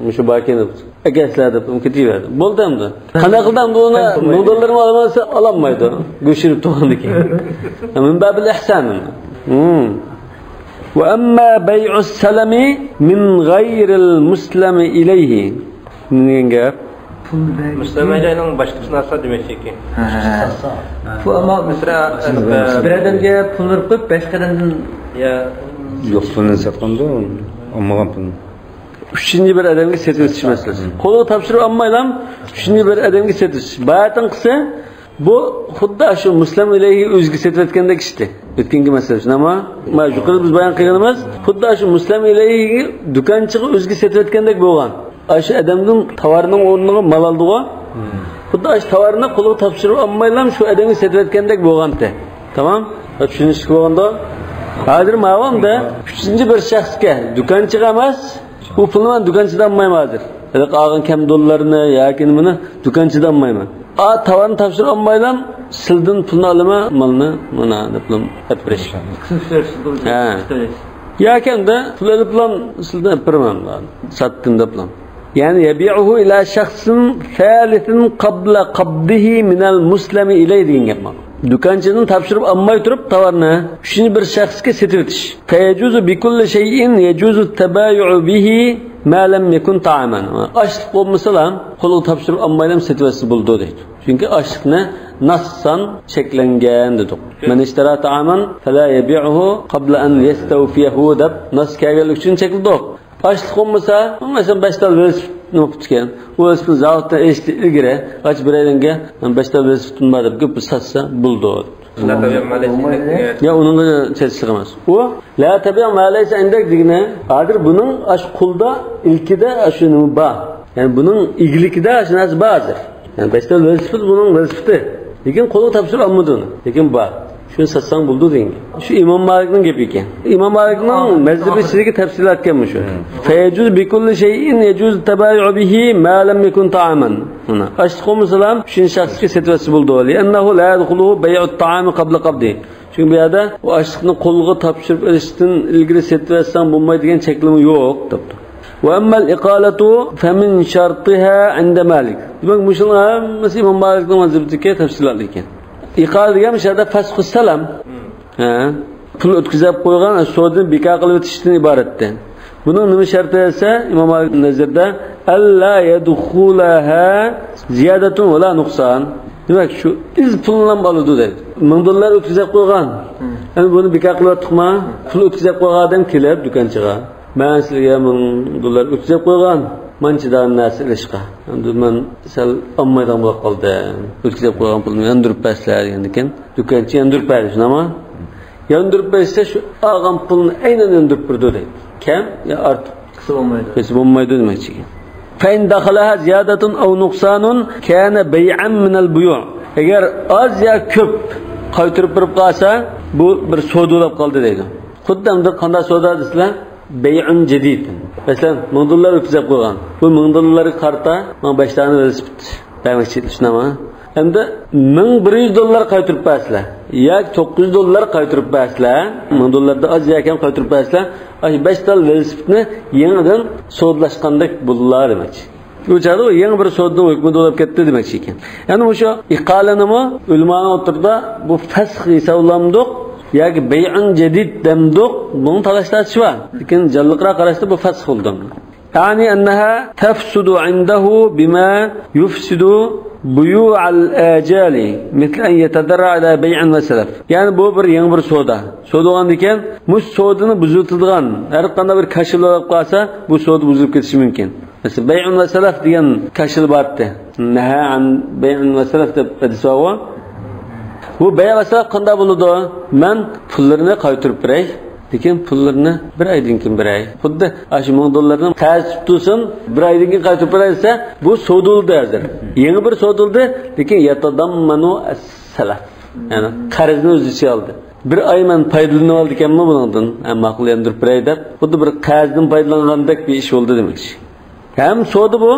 mushu bakini. Akaslar deb ketaverdi. Bo'ldi endi. Qanday qildim buni $1000 olmasa ololmaydi. Go'shirib to'g'andi keyin. Men babil ihson. وأما بيع السلم من غير المسلم إليه من gap Müslümanların başkasına asla demek ki. Bu ama mesela bir adamga pul verib qo'yib, boshqadan ya yo'q pulni sotganda olmagan pulni. Üçüncü bir adamga setish masalasi. Qo'lga topshirib olmaylam, üçüncü bir adamga setish. Bayatın qilsa, bu xuddi shu muslim ilayhi o'ziga setayotgandek ishdi. O'tgangi masala shu nima? Mana shu qilib biz bayon qilganimiz, xuddi shu muslim ilayhi do'konchiga o'ziga setayotgandek bo'lgan. Shu odamning tovarining o'rniga mal oldi-ku. Xuddi shu tovarni qo'lga topshirib olmaylam, shu odamga setayotgandek bo'lganda. Tamam? Tushunish bo'lganda, hozir ma'lumda uchinchi bir shaxsga, do'konchiga emas, bu pulni men do'konchidan olmayman hozir. Qolgan kam dollarni yoki nimani do'konchidan olmayman. Tavarni topshirib olmaylam, sildan pulni olaman, malni mana deb apirish. Ha. Yoki endi pulni bilan sildan apiraman, satdim deb bilan. Yani yabi'uhu ila shakhsin thalithin qabla qabdihi min al-muslimi ilayhi degan gap bor. Do'konchining topshirib olmay turib tovarni uchinchi bir shaxsga setib o'tish. Fayajuzu bi kulli shay'in yajuzu at-tabayu'u bihi ma lam yakun ta'aman. Ashliq bo'lmasa ham qo'lga topshirib olmaylam setib bo'ldi deydi. Chunki ashliqni nassan cheklangan dedik. Man ishtara ta'aman fala yabi'uhu qabla an yastawfiyahu deb nas kelganlik uchun chekildi. Ashliq olmasa, masalan 5 tal velosipedni o'qitgan. U velosipedni zavoddan eshitdi ilgari, och bir aylanga 5 tal velosipedim bor deb ko'p satsa bo'ldi. Ya onun çelişlik emas. O la tabi'a ma laysa indak degine, hozir buning ash qulda ilkida ashuni ba. Yani bunun iglikida ashunasi ba'zir. Yani 5 tal velosiped buning velosipedi. Lekin qo'lga topshirib olmadi uni. Lekin ba. Shuni satsang bo'ldi deydi. Shu Imom Malikning gapi ekan. Imom Malikning mazhabiga tafsilot kelmiş shu. Fayajuz bi kulli shay'in yajuz tabayyu bihi ma lam yakun ta'aman. Mana ashqum salam shun shaxsga setvasi bo'ldi. Li'annahu la yadkhuluhu bay'u at-ta'ami qabla qabdi. Çünkü bu yerda o ashqni qo'lga topshirib olishdan ilgari setvasan bo'lmaydigan cheklimi yo'q debdi. Wa amma al-iqalatu famin shartiha 'inda Malik. Demak, mushuni hammasi Imom Malikning mazhabiga tafsilot ekan. İqal degan shada fasxu salam. Pul o'tkazib qo'ygan sodni bekor qilib o'tishdan iboratdan. Buning nima sharti esa Imom Malik nazarda alla yadkhulaha ziyadatun va la nuqsan. Demak, shu iz puldan bo'ladi deydi. $1000 o'tkazib qo'ygan. Endi buni bekor qilib o'tdikmi? Pul o'tkazib qo'ygan odam kelib do'konchiga, "Men sizga $1000 o'tkazib qo'ygan. Manchidan narsa ilishqa. Endi men sal olmaydan bo'lib qoldi. O'tkazib qo'ygan pulni yandirib paslar ekan. Do'konchi yandirib berdi, shunami? Yandirib bersa shu olgan pulni aynan yandirib berdi deydi. Kam yo ortiq qilsa bo'lmaydi. Qilsa bo'lmaydi demoqchi. Fa in dakhalaha ziyadatun aw nuqsanun kana bay'an min al-buyu'. Agar oz yo ko'p qaytirib berib qolsa, bu bir savdolab qoldi deydi. Xuddi qanday savdo desizlar? Bay'un jadid. Masalan, $1000 o'tkazib qo'ygan. Bu $1000 qarta, men 5 tane velosiped bermoqchi, shunami? endi $1100 qaytirib bersizlar yoki $900 qaytirib bersizlar, $1000 az ekan qaytirib bersizlar, 5 tal velosipedni yangidan sodlashgandek bo'ldilar demakchi. O'chadi o yangi bir sodning hukmi bo'lib ketdi demakchi ekan. Ya'ni o'sha iqolanimi ulmoning o'tirda bu fasx hisoblandiq yoki bay'un jadid demdiq, buni talashlatishib var. Lekin jalliqroq qarashda bu fasx bo'ldi. Yani enneha tefsudu indahu bima yufsidu buyu'al ajali misl an yatadarra ala bay'in ve selef. Yani bu bir yangi bir soda. Soda olgan ekan, mush sodini buziladigan har qanday bir kashil bo'lib qolsa, bu soda buzilib ketishi mumkin. Mesela bay'un ve selef degan kashil bordi. Naha an bay'un ve selef deb hadiswa. Bu bay' ve selef qanday bo'ladi? Men pullarini qaytirib beray. Lekin pullarni bir oydan keyin beray. Xuddi shu $1000 qarz tutsin, bir oydan keyin qaytarib bersa, bu soduldi hozir. Yangi bir soduldi, lekin yatadammanu as-salaf. Ya'ni qarzni o'z ichiga oldi. Bir oy men foydalanib oldi ekanmi bundan? Ma'qul yandirib beray deb, xuddi bir qarzdan foydalangandek bir ish bo'ldi demakchi. Hem sodu bu,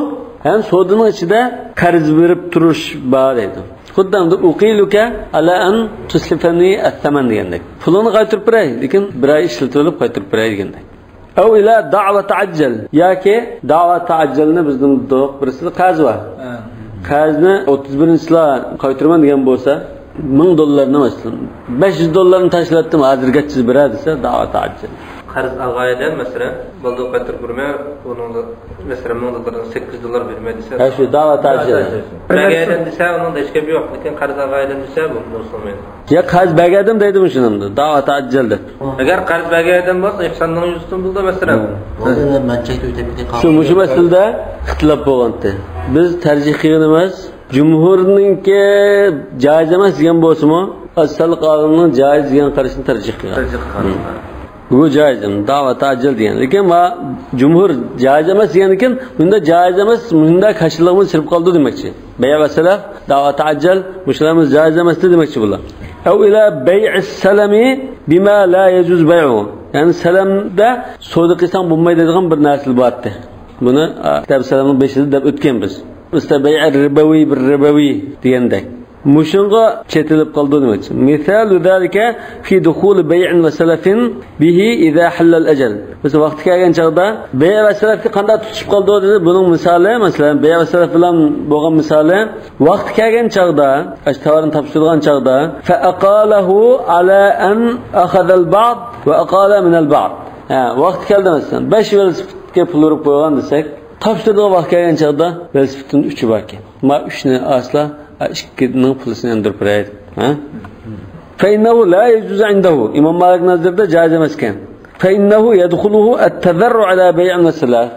hem sodunun ichida qarz berib turish bor edi. Xuddi uqiluka ala an tuslifani at-thaman degandek. Pulini qaytirib beray, lekin bir oy ishlatib qaytirib beray degandek. Aw ila da'va ta'ajjal yoki da'va ta'ajjalni bizning do'q birisida qarz bor. Qarzni 31-yilda qaytiraman degan bo'lsa, $1000 masalan $500 tashlatdim, hozirga chiz beradi desa da'va ta'ajjal. Qarz alg'aydan mesela baldo qaytirib bermay, onun mesela $1000 $800 bermay desa. Ha shu da'va ta'ajjal. Bagadan desa onun da hech gap yo'q, lekin qarz alg'aydan desa bu bo'lmaydi. Ya qarz bagadim deydim shunimda. Da'va ta'ajjal deb. Agar qarz bagadan bo'lsa, ihsonning yuzdan bo'ldi mesela. Bo'ldi, manchakda o'tib ketdi. Shu masalada ixtilof bo'lganda biz tarjih qilganimiz jumhurninki joiz emas degan bo'lsa-mu, asal qonunning joiz degan qarashni tarjih qilgan. Bu joizim, da'va ta'ajjal degan. Lekin va jumhur joiz emas degan ekan, bunda joiz emas, bunda qashlig'imiz sirib qoldi demakchi. Bay' va salaf, da'va ta'ajjal mushlarimiz joiz emas demakchi bular. Aw ila bay'is salami bima la yajuz bay'u. Yani salamda so'da qilsang bo'lmaydi degan bir narsa bordi. Buni Kitob salamning 5-ida deb o'tgan biz. Mustabay' ribawi bir ribawi degandek. Mushunga chetilib qoldi demakchi. Misalu zalika fi dukhul bay'in va salafin bihi idha halal ajal. Biz vaqti kelgan chaqda bay' va salafni qanday tutishib qoldi dedi. Buning misoli, masalan, bay' va salaf bilan bo'lgan misoli, vaqti kelgan chaqda, tovarni topshirgan chaqda fa aqalahu ala an akhadha al-ba'd va aqala min al-ba'd. Vaqti keldi masalan 5 velosipedga pul urib qo'ygan desak, topshirgan vaqt kelgan chaqda velosipedning 3 bor ekan. Ma 3 ni asla ikkining pulisini indirib beradi. Fa innahu la yajuz indahu. Imom Malik nazarda joiz emas ekan. Fa innahu yadkhuluhu at-tadarru ala bay'in va salaf.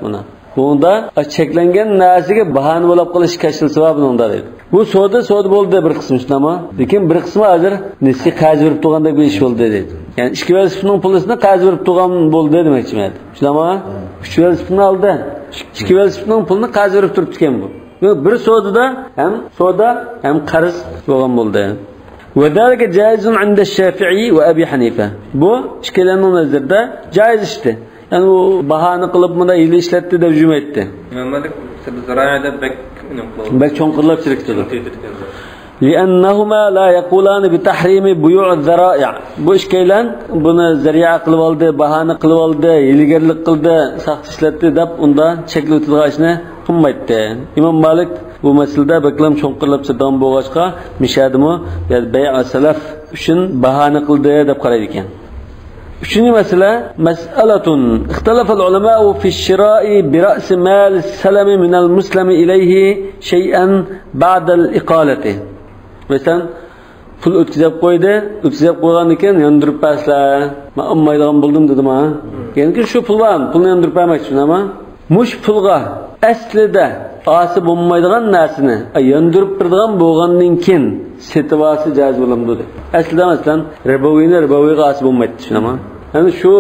Bunda cheklangan narsaga bahona bo'lib qolish kashil sababi unda dedi. Bu soda bo'ldi bir qismi shunami, lekin bir qismi hozir nesi qarz berib turganda bir ish bo'ldi dedi. Ya'ni 2 velosipedning pulisini qarz berib turgan bo'ldi demakchi men. Shunami? 3 velosipedni oldi. 2 velosipedning pulini qarz berib turibdi ekan bu. Bir sodada hem soda hem qarz bo'lgan bo'ldi. Ve zalika jaizun 'inda Shafi'i ve Abi Hanifa. Bu ishkelanning nazarda joiz ishdi. Yani bu bahona qilib bunda hiyla ishlatdi deb hujum etdi. Malik zarayada bek cho'nqirlab chirikdi. لأنهما لا يقولان بتحريم بيوع الذرائع. Bu ishkelan buni zariya qilib oldi, bahona qilib oldi, hilgarlik qildi, saqt ishlatdi deb unda cheklab o'tilganini qilmaydi. Imom Malik bu masalada beklam cho'nqirlab sirdan bo'lg'achqa mishadimi, yani bay' va salaf uchun bahona qildi deb qaraydi ekan. Üçüncü mesele, mes'aletun ixtalafa al-ulama'u fi shira'i bi ra's mal as-salami min al-muslimi ilayhi shay'an ba'da al-iqalati. Mesela pul o'tkazib qo'ydi, o'tkazib qo'ygan ekan, yondirib paslar. Men olmaydigan bo'ldim dedim ha. Keyin shu pul var, pulni yondirib bermoqchi ama mush pulga aslida osi bo'lmaydigan narsani yondirib beradigan bo'lgandan keyin setivasi joiz bo'lamdi dedi. Aslida masalan riboviga osi bo'lmaydi shunami? Yani şu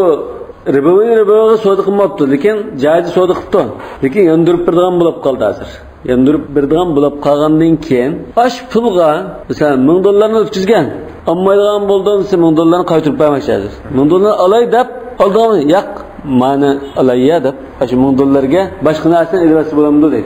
riboviga so'da qilmabdi, lekin joiz so'da qildi. Lekin yondirib beradigan bo'lib qoldi hozir. Yondirib beradigan bo'lib qolgandan keyin osh pulga masalan $1000 o'tkazgan. Olmaydigan bo'ldi desa $1000 qaytarib bermoqchi hozir. $1000 olay deb oldim, yo'q, meni olayya deb shu $1000 ga boshqa narsani ilvasi bo'lamdi dedi.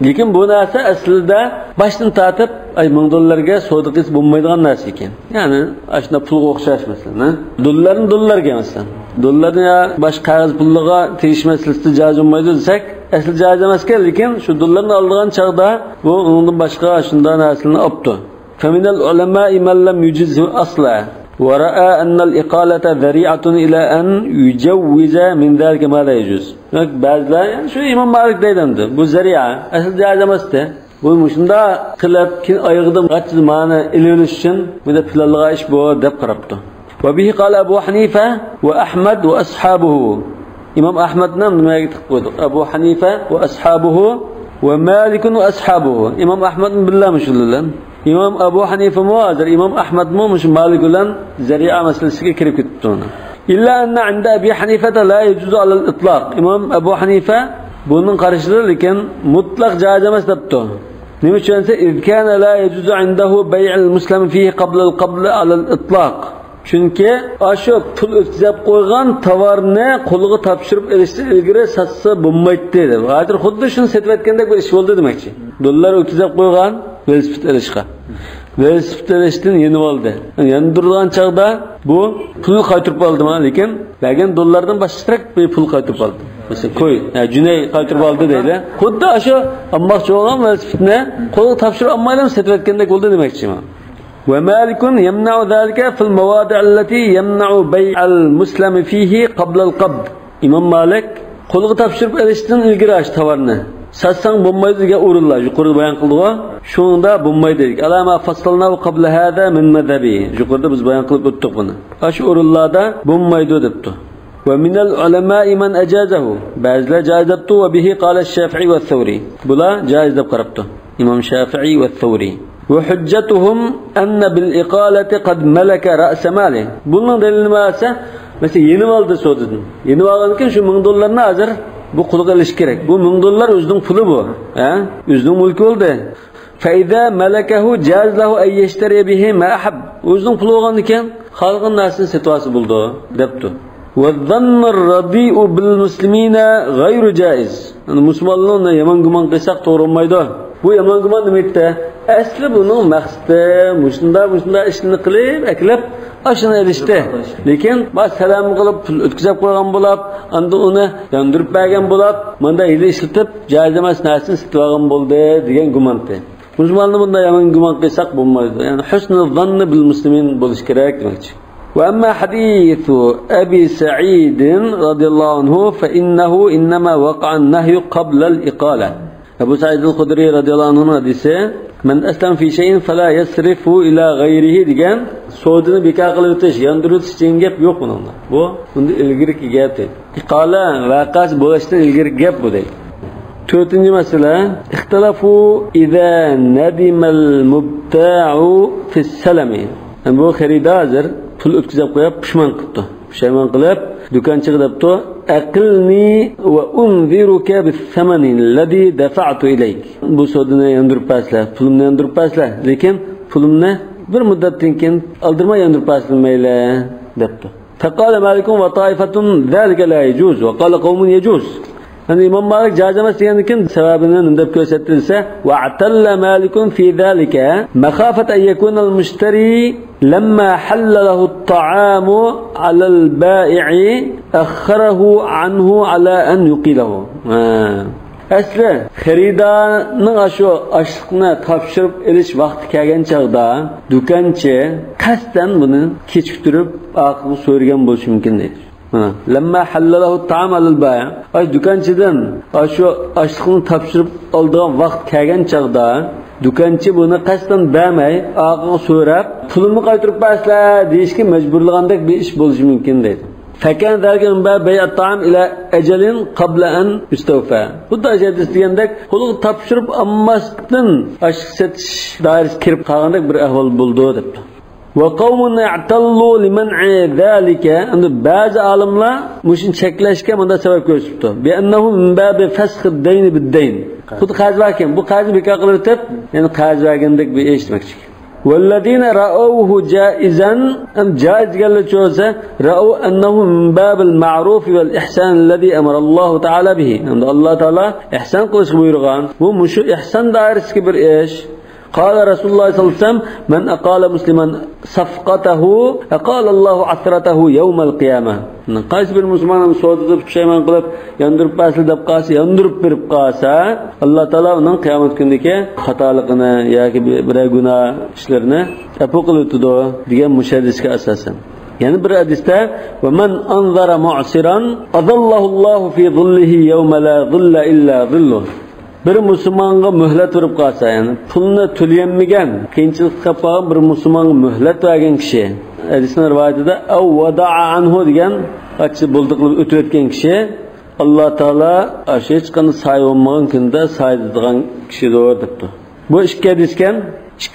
Lekin bu narsa aslida boshdan tortib $1000 savdo qilib bo'lmaydigan narsa ekan. Ya'ni ashuna pulga o'xshash masalan, dollarni dollarga masalan. Dollarni boshqa qog'oz pulga tegishmaslikda joiz bo'lmaydi desak, asli joiz emas-ku, lekin shu dollarni olgan chaqda bu undan boshqa shunday narsalarni olibdi. Faminal ulama'i man lam yujizhu asla wa ra'a anna al-iqalata dhari'atun ila an yujawwiza min dhalika ma la yujuz. Ba'zilar shu Imom Malik deydi, bu zari'a, asli joiz emas-da. Bu shunda qilib oyog'idan qattiq ma'ni ililish uchun bu da filalga ish bu deb qarabdi. Va bihi qala Abu Hanifa va Ahmad va ashabuhu. İmam Ahmed'nin nimaga qo'ydik? Abu Hanifa va ashabuhu va Malik va ashabuhu. İmam Ahmed'ni bilamiz-lar. İmam Abu Hanifa muazir, İmam Ahmed mu'muş Malik bilan zari'a masalasiga kirib ketdi ona. İlla anna 'inda Abi Hanifa la yajuzu al-itlaq. İmam Abu Hanifa bunun qarashida lekin mutlaq joiz emas debdi. Nima uchun esa izkana la yajuzu 'indahu bay'ul muslim fihi qabla al-qabl 'ala al-itlaq. Chunki asho pul o'tkazib qo'ygan tovarni qo'liga topshirib olishdan ilgari satsa bo'lmaydi dedi. Hozir xuddi shuni setayotgandek bir ish bo'ldi demoqchi. Dollar o'tkazib qo'ygan velosiped olishga. Velosiped olishdan yenib oldi. Yandirgan chaqda bu pulni qaytarib oldimi, lekin bergan dollardan boshqaroq bir pul qaytarib oldi. Mesela koy, Cüney qaytarib oldi deydi. Xuddi asho ammoqchi bo'lgan velosipedni qo'liga topshirib olmaylam setayotgandek bo'ldi demoqchi. ومالك يمنع ذلك في المواضع التي يمنع بيع المسلم فيه قبل القبض. İmam Malik qo'lga topshirib olishdan ilgari ash tovarni satsang bo'lmaydi degan o'rinlar yuqorida bayon qildik-ku. Shunda bo'lmaydi dedik. Alama fasalnahu qabla hada min madhabi. Yuqorida biz bayon qilib o'tdik buni. Ash o'rinlarda bo'lmaydi debdi. Ve minel ulama'i man ajazahu. Ba'zilar joiz debdi va bihi qala Shafi'i va Thawri. Bular joiz deb qarabdi. İmam Shafi'i va Thawri. وحجتهم أن بالإقالة قد ملك رأس ماله. Bunun delili neyse? Mesela yeni aldı sodun. Yeni alırken şu $1000 hazır bu kuluğa iliş gerek. Bu $1000 özünün pulu bu. Özünün mülkü oldu. فإذا ملكه جاز له أن يشتري به ما أحب. Özünün pulu olanken halkın nasıl situası buldu deptu. وَالظَّنُّ الرَّضِيءُ بِالْمُسْلِمِينَ غَيْرُ جَائِزٍ. Yani Müslümanlarla yaman güman kıysak doğru olmaydı. Bu yaman güman demekte. Asli bunun maqsadi mushunda ishni qilib, aklab, ashini erishdi. Lekin bas salam qilib pul o'tkazib qo'ygan bo'lib, endi uni yondirib bergan bo'lib, menda hili ishlatib, joiz emas narsani sotib olgan bo'ldi degan gumonda. Musulmonlar bunda yomon gumon qilsak bo'lmaydi. Ya'ni husnul zanni bil muslimin bo'lish kerak demoqchi. Wa amma hadithu Abi Sa'id radhiyallohu anhu fa innahu inma waqa'a an-nahyu qabla al-iqala. Abu Sa'id al-Khudri radhiyallohu anhu hadisi Men aslam fi şeyin fala yasrifu ila gayrihi degan so'dini bekor qilib o'tish, yondirib o'tish gap yo'q bunda. Bu bunda ilgirki gap deydi. Iqola vaqasi bo'lishdan ilgirki gap bu deydi. 4-chi masala ixtilafu idza nadimal mubta'u fi salami. Bu xaridor pul o'tkazib qo'yib pushmon qildi. Pushaymon qilib do'konchiga debdi, aqilni va unziruka bis-samani alladhi dafa'tu ilayk. Bu so'dini yondirib paslar, pulimni yondirib paslar, lekin pulimni bir muddatdan keyin oldirma yondirib paslaymayli debdi. Faqala Malikun va ta'ifatun zalika la yajuz va qala qawmun yajuz. Yani İmam Malik caiz emas degandan sababini deb ko'rsatilsa, va atalla Malikun fi zalika makhafat an yakuna al-mushtari lamma halla lahu at-ta'amu 'ala al-ba'i'i akharahu 'anhu 'ala an yuqilahu. Asli xaridorning shu ashliqni topshirib olish vaqti kelgan chaqda do'konchi qasdan buni kechiktirib aqlni so'rgan bo'lishi mumkin deydi. Lamma halalahu ta'am al-bay'. Ay do'konchidan shu ashliqni topshirib oldigan vaqt kelgan chaqda do'konchi buni qasdan bermay aqlni so'rab pulini qaytarib berslar deyishga majburlagandek bir ish bo'lishi mumkin deydi. Fakan zalika min bay'at ta'am ila ajalin qabla an yustawfa. Xuddi ajadis degandek qo'liga topshirib ammasdan ashliq setish doirasiga kirib qolgandek bir ahvol bo'ldi debdi. Wa qawmun i'tallu liman'i zalika. Endi ba'zi olimlar mushun cheklashga bunda sabab ko'rsatdi. Bi annahu min babi fasx ad-dayn bid-dayn. Xuddi qarz bergan, bu qarzni bekor qilib o'tib, ya'ni qarz bergandek bir ish demoqchi. والذين رأوه جائزا أم جائز قال له رأوا أنه من باب المعروف والإحسان الذي أمر الله تعالى به. الله تعالى إحسان قلش بيرغان ومشو إحسان دائرس كبر إيش. قال رسول الله صلى الله عليه وسلم من أقال مسلما صفقته أقال الله عثرته يوم القيامة. قايس بن مسلمان صوتي بشيمان قلب يندرب باسل دب قاس يندرب برب قاسا الله تعالى onun kıyamet günündeki hatalıkını ya ki bir günah işlerini yapıklıtıdı diye müşahedesine asasen. Yani bir hadiste ve men anzara mu'siran adallahu Allahu fi zillihi yevme la zilla illa zilluh. Bir Müslümana mühlet verip kalsa yani pulunu töleyenmegen, kıyınçılık kapağı bir Müslümana mühlet vergen kişi. Hadisin rivayetinde ev vada'a anhu diyen açı bulduklu ötü etken kişi Allah Teala aşağı çıkanı sahibi olmağın günde sahididiğen kişi doğru dipti. Bu iki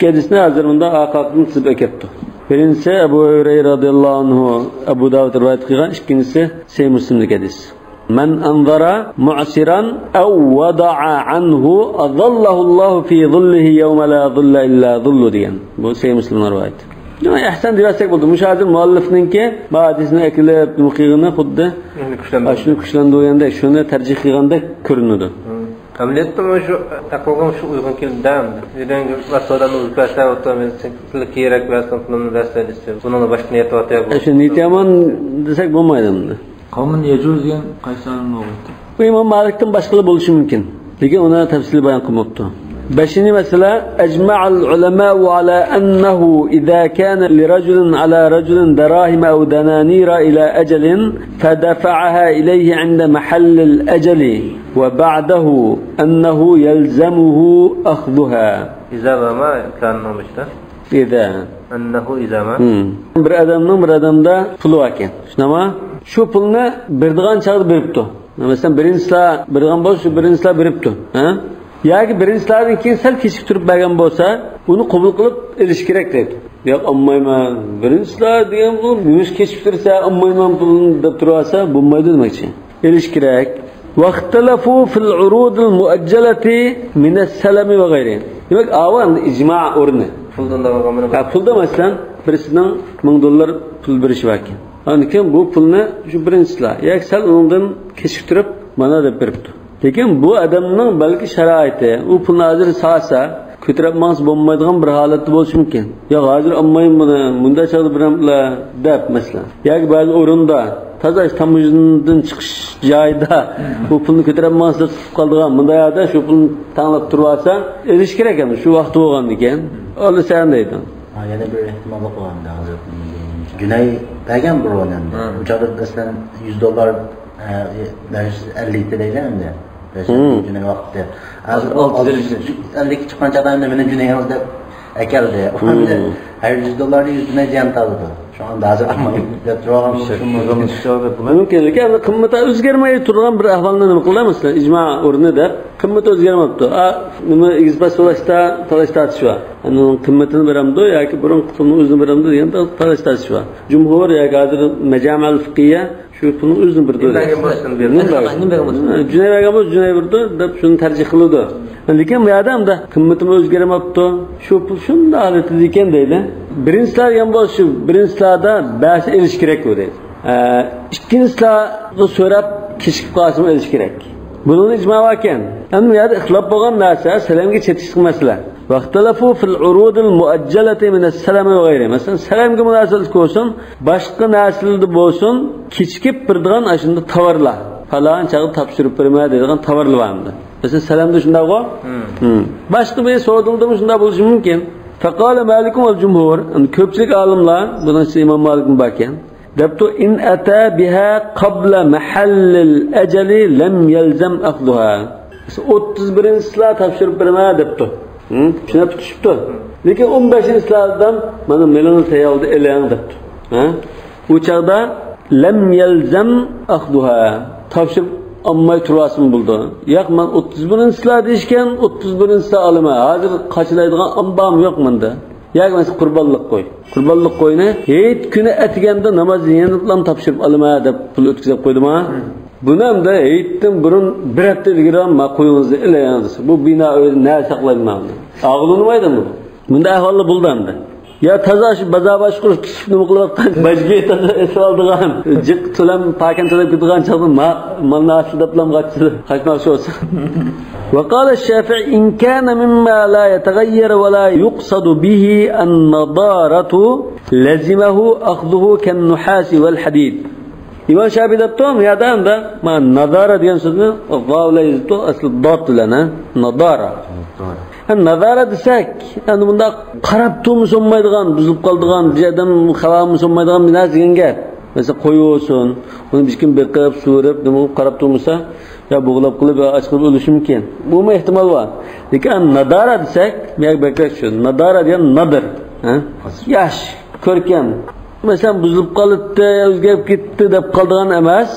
hadisini hazırında akakını sızıp ekepti. Birincisi Ebu Hureyre radıyallahu anhu Ebu Davud rivayet kıygan, ikincisi Sahih Müslim'deki hadis. Men anzara mu'siran ev vada'a anhu azallahu Allahu fi zillihi yevme la zilla illa zillu diyen. Bu Sahih Müslim'in rivayeti. Yani ihsan dersek buldu. Müşahid muallifninki bu hadisini eklep muqiyini xuddi aşını kuşlandığı yanda şunu tercih qilganda ko'rinadi. Ameliyatda şu taqilgan şu uygun keldi-da. Degan vasodan o'zbekcha o'tamiz. Kerak bo'lsa buni dastalisi. Buni boshqa niyat o'tyapti. Shu niyatman desek bo'lmaydi endi. Qavmun yajuz degan qaysining o'g'li? Bu İmam Malik'ten başkaları bo'lishi mumkin. Lekin ona tafsil bayon qilmoqda. Beşinci mesela ecma'al ulema'u ala ennehu idha kana li rajulin ala rajulin darahim ev dananira ila ecelin fedafa'aha ileyhi inde mahallil eceli ve ba'dahu ennehu yelzemuhu akhduha. İzâ ma planlamıştı. İzâ. Ennehu izâ ma. Bir adamda pulu varken. Şunama şu pulunu birdiğen çağda beripti. Mesela birincisi birdiğen boş birincisi beripti. Ha? Yoki birinchilardan keyin sal kechib turib bergan bo'lsa, uni qabul qilib elish kerak deydi. Yo'q, olmayman. Birinchilar degan bu nimish kechib tursa, olmayman pulni deb turasa, bo'lmaydi demoqchi. Elish kerak. Vaqtalafu fil urudil muajjalati min as-salami va g'ayri. Demak, avan ijma' o'rni. Puldan da bo'lganmi? Ha, pulda masalan birisining $1000 pul berishi yoki. Lekin bu pulni shu birinchilar, yoki sal undan kechib turib mana deb beribdi. Lekin bu adamning balki sharoiti u pulni hozir sasa ko'tarib bo'lmaydigan bir holatda bo'lishi mumkin. Yo hozir olmayman buni, bunda chaqdi biramlar deb masalan. Yoki ba'zi o'rinda toza tamujdan chiqish joyida bu pulni ko'tarib deb qoldigan bundayda shu pulni tanlab tursa, erish kerak endi shu vaqt bo'lgandan keyin. Olasan deydi. Yana bir ehtimol bo'lganda hozir Güney bergan bir o'yindi. Uchoqda masalan $100 50 deyiladi. Güney vaqtda. Hozir 50 chiqqan chaqda meni Güneyimizda akaldi. Her $100 yüzüne ziyan talıdı. Şu anda hozir mumkin lekin qimmati o'zgarmay turgan bir ahvolni nima qilamiz? Ijmo o'rnida qimmati o'zgarmabdi. Nima egizbas talash tortish bor. Ani qimmatini beramdi yoki burun pulni o'zini beramdi degan talash tortish bor. Jumhur yoki hozir majamal fiqhiyya shu pulni o'zini birdi. Junay birdi deb shuni tarjih qildi. Lekin bu odamda qimmatimi o'zgarmabdi. Shu pul shunda holatida ekan deydi. Birinchilar ham bor shu birinchilarda bas elish kerak deydi. Ikkinchilarni so'rab kechikib qolsa elish kerak. Bunun icma ekan. Endi bu yerda ixtilof bo'lgan narsa salamga chetishlik masala. Vaqtalafu fil urudil muajjalati min as-salami va g'ayri. Masalan, salamga munosabat bo'lsin, boshqa narsalarda bo'lsin, kechikib birdigan ashunda tovarlar. Falan chaqib topshirib bermaydi degan tovarlar bormi? Masalan, salamda shundaqo? Boshqa bir so'radildimi shunda bo'lishi mumkin. Faqala Malikum vel jumhur, ko'pchilik olimlar, bundan İmam Malik bakan, debtu in ata biha qabla mahallil ajali lam yalzam akhdhuha. 31-silar topshirib berma debtu. Shuna tutishibdi. Lekin 15-silardan mana meloni tayyorda elang debtu. U chaqda lam yalzam akhdhuha. Topshirib olmay turasım buldu. Yo'q, men 31-silar deyishgan, 31-silar olma. Hozir qachilaydigan ambam yo'q menda. Yo'q, men qurbonlik qo'y. Qurbonlik qo'yni hech kuni atiganda namoz yanitlam topshirib olma deb pul o'tkazib qo'ydimmi? Buni hamda hechdan burun bir hafta ilgari ma qo'yingizni ilaysiz. Bu bino o'zi na saqlanmaydi. Og'linmaydimi bu? Bunda ahvollar bo'ldi endi. Ya toza shu bazabash qilib kishni qilibdan bajga toza esvaldigan jiq to'lam pakan to'lab ketgan chog'da malnasi deblam qachdi qaytmoqchi bo'lsa. وقال الشافعي إن كان مما لا يتغير ولا يقصد به النضارة لزمه أخذه كالنحاس والحديد. İmam Şafii deptom ya da ma nadara diyen sözünü vavla yazıtı asıl dot lana nadara. Nadara desek yani bunda qarab turmuş olmaydigan, buzulib qoldigan, bir adam xalamız olmaydigan bir narsa degan gap. Mesela qo'y olsun, uni hech kim beqib, surib, nima qarab turmasa, ya bo'g'lab qilib, ochqib o'lishi mumkin. Bu ehtimol bor. Lekin nadara desek, men beqib shu. Nadara degan nadir, yash, ko'rkam. Mesela buzulib qolibdi, o'zgarib ketdi deb qoldigan emas.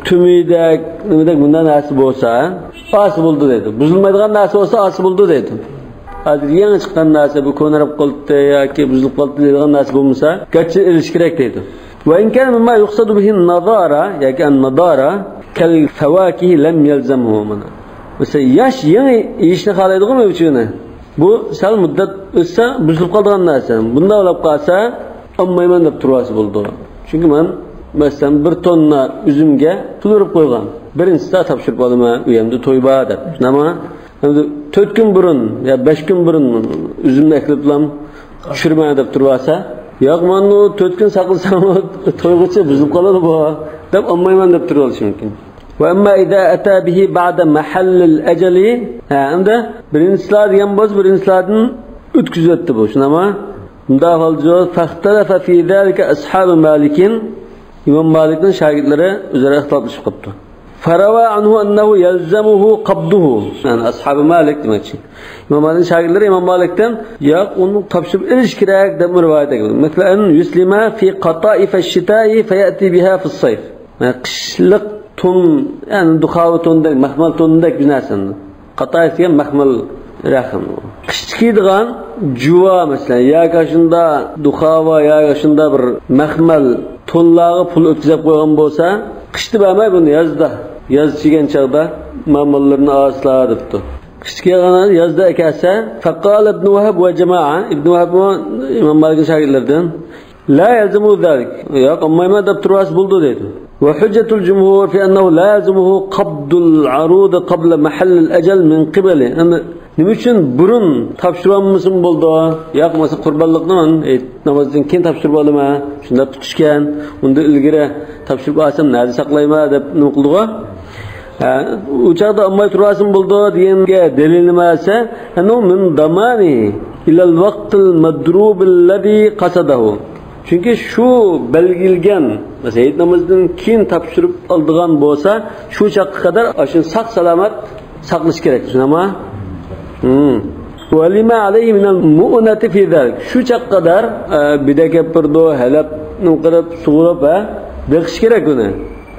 Tumidek, nimidek bundan narsa bo'lsa, asl bo'ldi deydi. Buzilmaydigan narsa bo'lsa asl bo'ldi deydi. Hozir yangi chiqqan narsa bu ko'narib qolibdi yoki buzilib qolibdi degan narsa bo'lmasa, qancha ilish kerak deydi. Va in kana mimma yuqsadu bihi an-nadara, yoki an-nadara kal fawakih lam yalzamhu mana. Mesela yash yangi yeyishni xohlaydigan uchun bu sal muddat o'tsa buzilib qolgan narsa. Bunda olib qolsa olmayman deb turasi bo'ldi. Chunki men masalan 1 tonna üzümge pul urib qo'ygan. Birinchisi topshirib olaman, u hamda to'yba deb. Nima? Endi 4 kun burun ya 5 kun burun üzümni ekliblam tushirman deb turasa, yo'q men 4 kun saqlasam to'yg'icha buzib qoladi bu deb olmayman deb turolishi mumkin. Va amma idza ata bihi ba'da mahall al-ajali, endi birinchilar degan bo'z birinchilardan o'tkazibdi bu. Shunama? Bunda holjo faxtalafa fi zalika ashab Malikin, İmam Malik'in şagirdleri üzere ihtilaflaşıp qoptu. Farava anhu ennehu yelzemuhu qabduhu. Yani ashab-ı Malik demek için. İmam Malik'in şagirdleri İmam Malik'ten ya onu topşirib ilish kerak deb rivayet ediyor. Mesela yuslima fi qata'if ash-shita'i fayati biha fi as-sayf. Yani qishliq tun, yani duxavi tundek, mahmal tundek bir narsani. Qata'if degan mahmal raqam. Qishkidigan juva mesela ya qashunda duxava ya qashunda bir mahmal tonlağı pul ötkizib qo'ygan bo'lsa, qishni bermay buni yaz chigan chaqda ma'mullarni asla debdi. Qishga yazda akasa faqala ibn Wahab va jamaa ibn Wahab İmam Malik'in şagirdlaridan la yalzamu zalik. Yo'q, olmayman deb turasi bo'ldi dedi. Wa hujjatul jumhur fi annahu la yalzamuhu qabdul arud qabla mahall al-ajal min qibali. Nima uchun burun topshirolmasin bo'ldi? Yo'q, bo'lmasa qurbonlikni namozdan keyin topshirib olaman. Shunda tutishgan, unda ilgari topshirib olsam, nari saqlayman deb nima qildi-ku? U chaqda olmay turasin bo'ldi deganga dalil nima esa, anu min damani ila al-vaqtil madrub alladhi qasadahu. Chunki shu belgilgan, masalan, namozdan keyin topshirib oldigan bo'lsa, shu chaqqa qadar shu saq salomat saqlash kerak. Shunama? Walima alayhi min al-mu'nati fi zalik. Shu chaqqadar bidaka pirdo halab qilib sug'urib beqish kerak uni.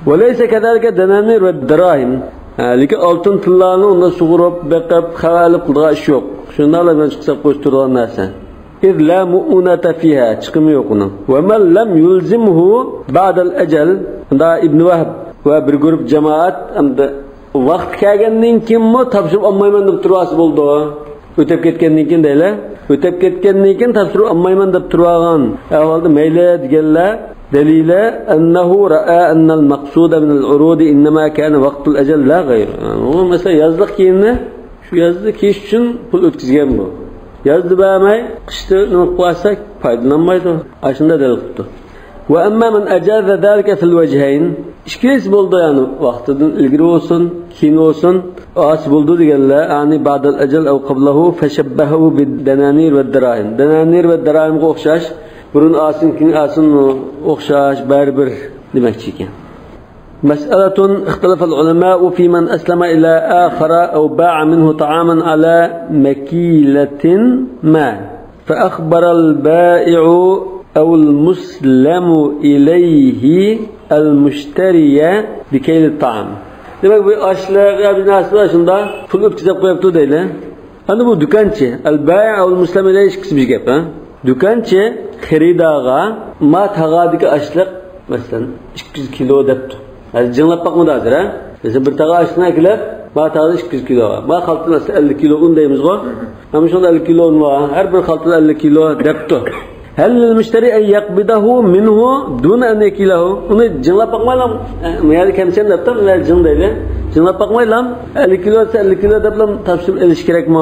Walaysa kadalika dananir va dirahim. Lekin oltin tillarni unda sug'urib beqib xavalib qilgan ish yo'q. Shundan bilan chiqsa qo'yib turgan narsa. İz la mu'nata fiha, chiqimi yo'q uning. Wa man lam yulzimhu ba'da al-ajal, da Ibn Wahb va bir guruh jamoat hamda vaqt kelgandan keyinmi topshirib olmayman deb turasi bo'ldi. O'tib ketgandan keyin deylar, o'tib ketgandan keyin topshirib olmayman deb turgan. Avvalda mayli deganlar dalila annahu ra'a anna al-maqsud min al-urud inma kana vaqt al-ajal la ghayr. U mesela yazliq kiyimni shu yazda kiyish uchun pul o'tkazgan bu. Yazdı bermay, qishda nima qilsak foydalanmaydi. Ashunda dalil qildi. Wa amma man ajaza zalika fil wajhayn, ishkilisi bo'ldi, ya'ni vaqtidan ilgari olsun, keyin olsun, as bo'ldi deganlar, ya'ni ba'da al-ajal aw qablahu fashabbahu bid-dananir va dirahim. Dananir va dirahimga o'xshash, burun asin, keyin asin o'xshash baribir demoqchi ekan. مسألة اختلف العلماء في من أسلم إلى آخر أو باع منه طعاما على مكيلة ما فأخبر البائع أو المسلم إليه المشتري بكيل الطعام. Demek bu aşılar bir nasıl şunda pul ötkizip koyuptu değil. Hani bu dükkançı, el-bai' أو المسلم إليه kısmı bir gap. Dükkançı xiridaga ma tağadiki aşılar mesela 200 kilo deptu. Hadi cınlap bakmadı hazır ha. Mesela bir tağa aşına ekilip Bana tağda 200 kilo var. Bana kaltında 50 kilo un deyimiz var. Ama şunda 50 kilo un var. Her bir kaltında 50 kilo depto. Hel müşteri en yakbidahu minhu dun en yekilahu. Onu cınlap bakmayla yani kemsen deptam ve cın değil. Cınlap bakmayla 50 kilo 50 kilo deplam tapşırıp eliş gerek mi?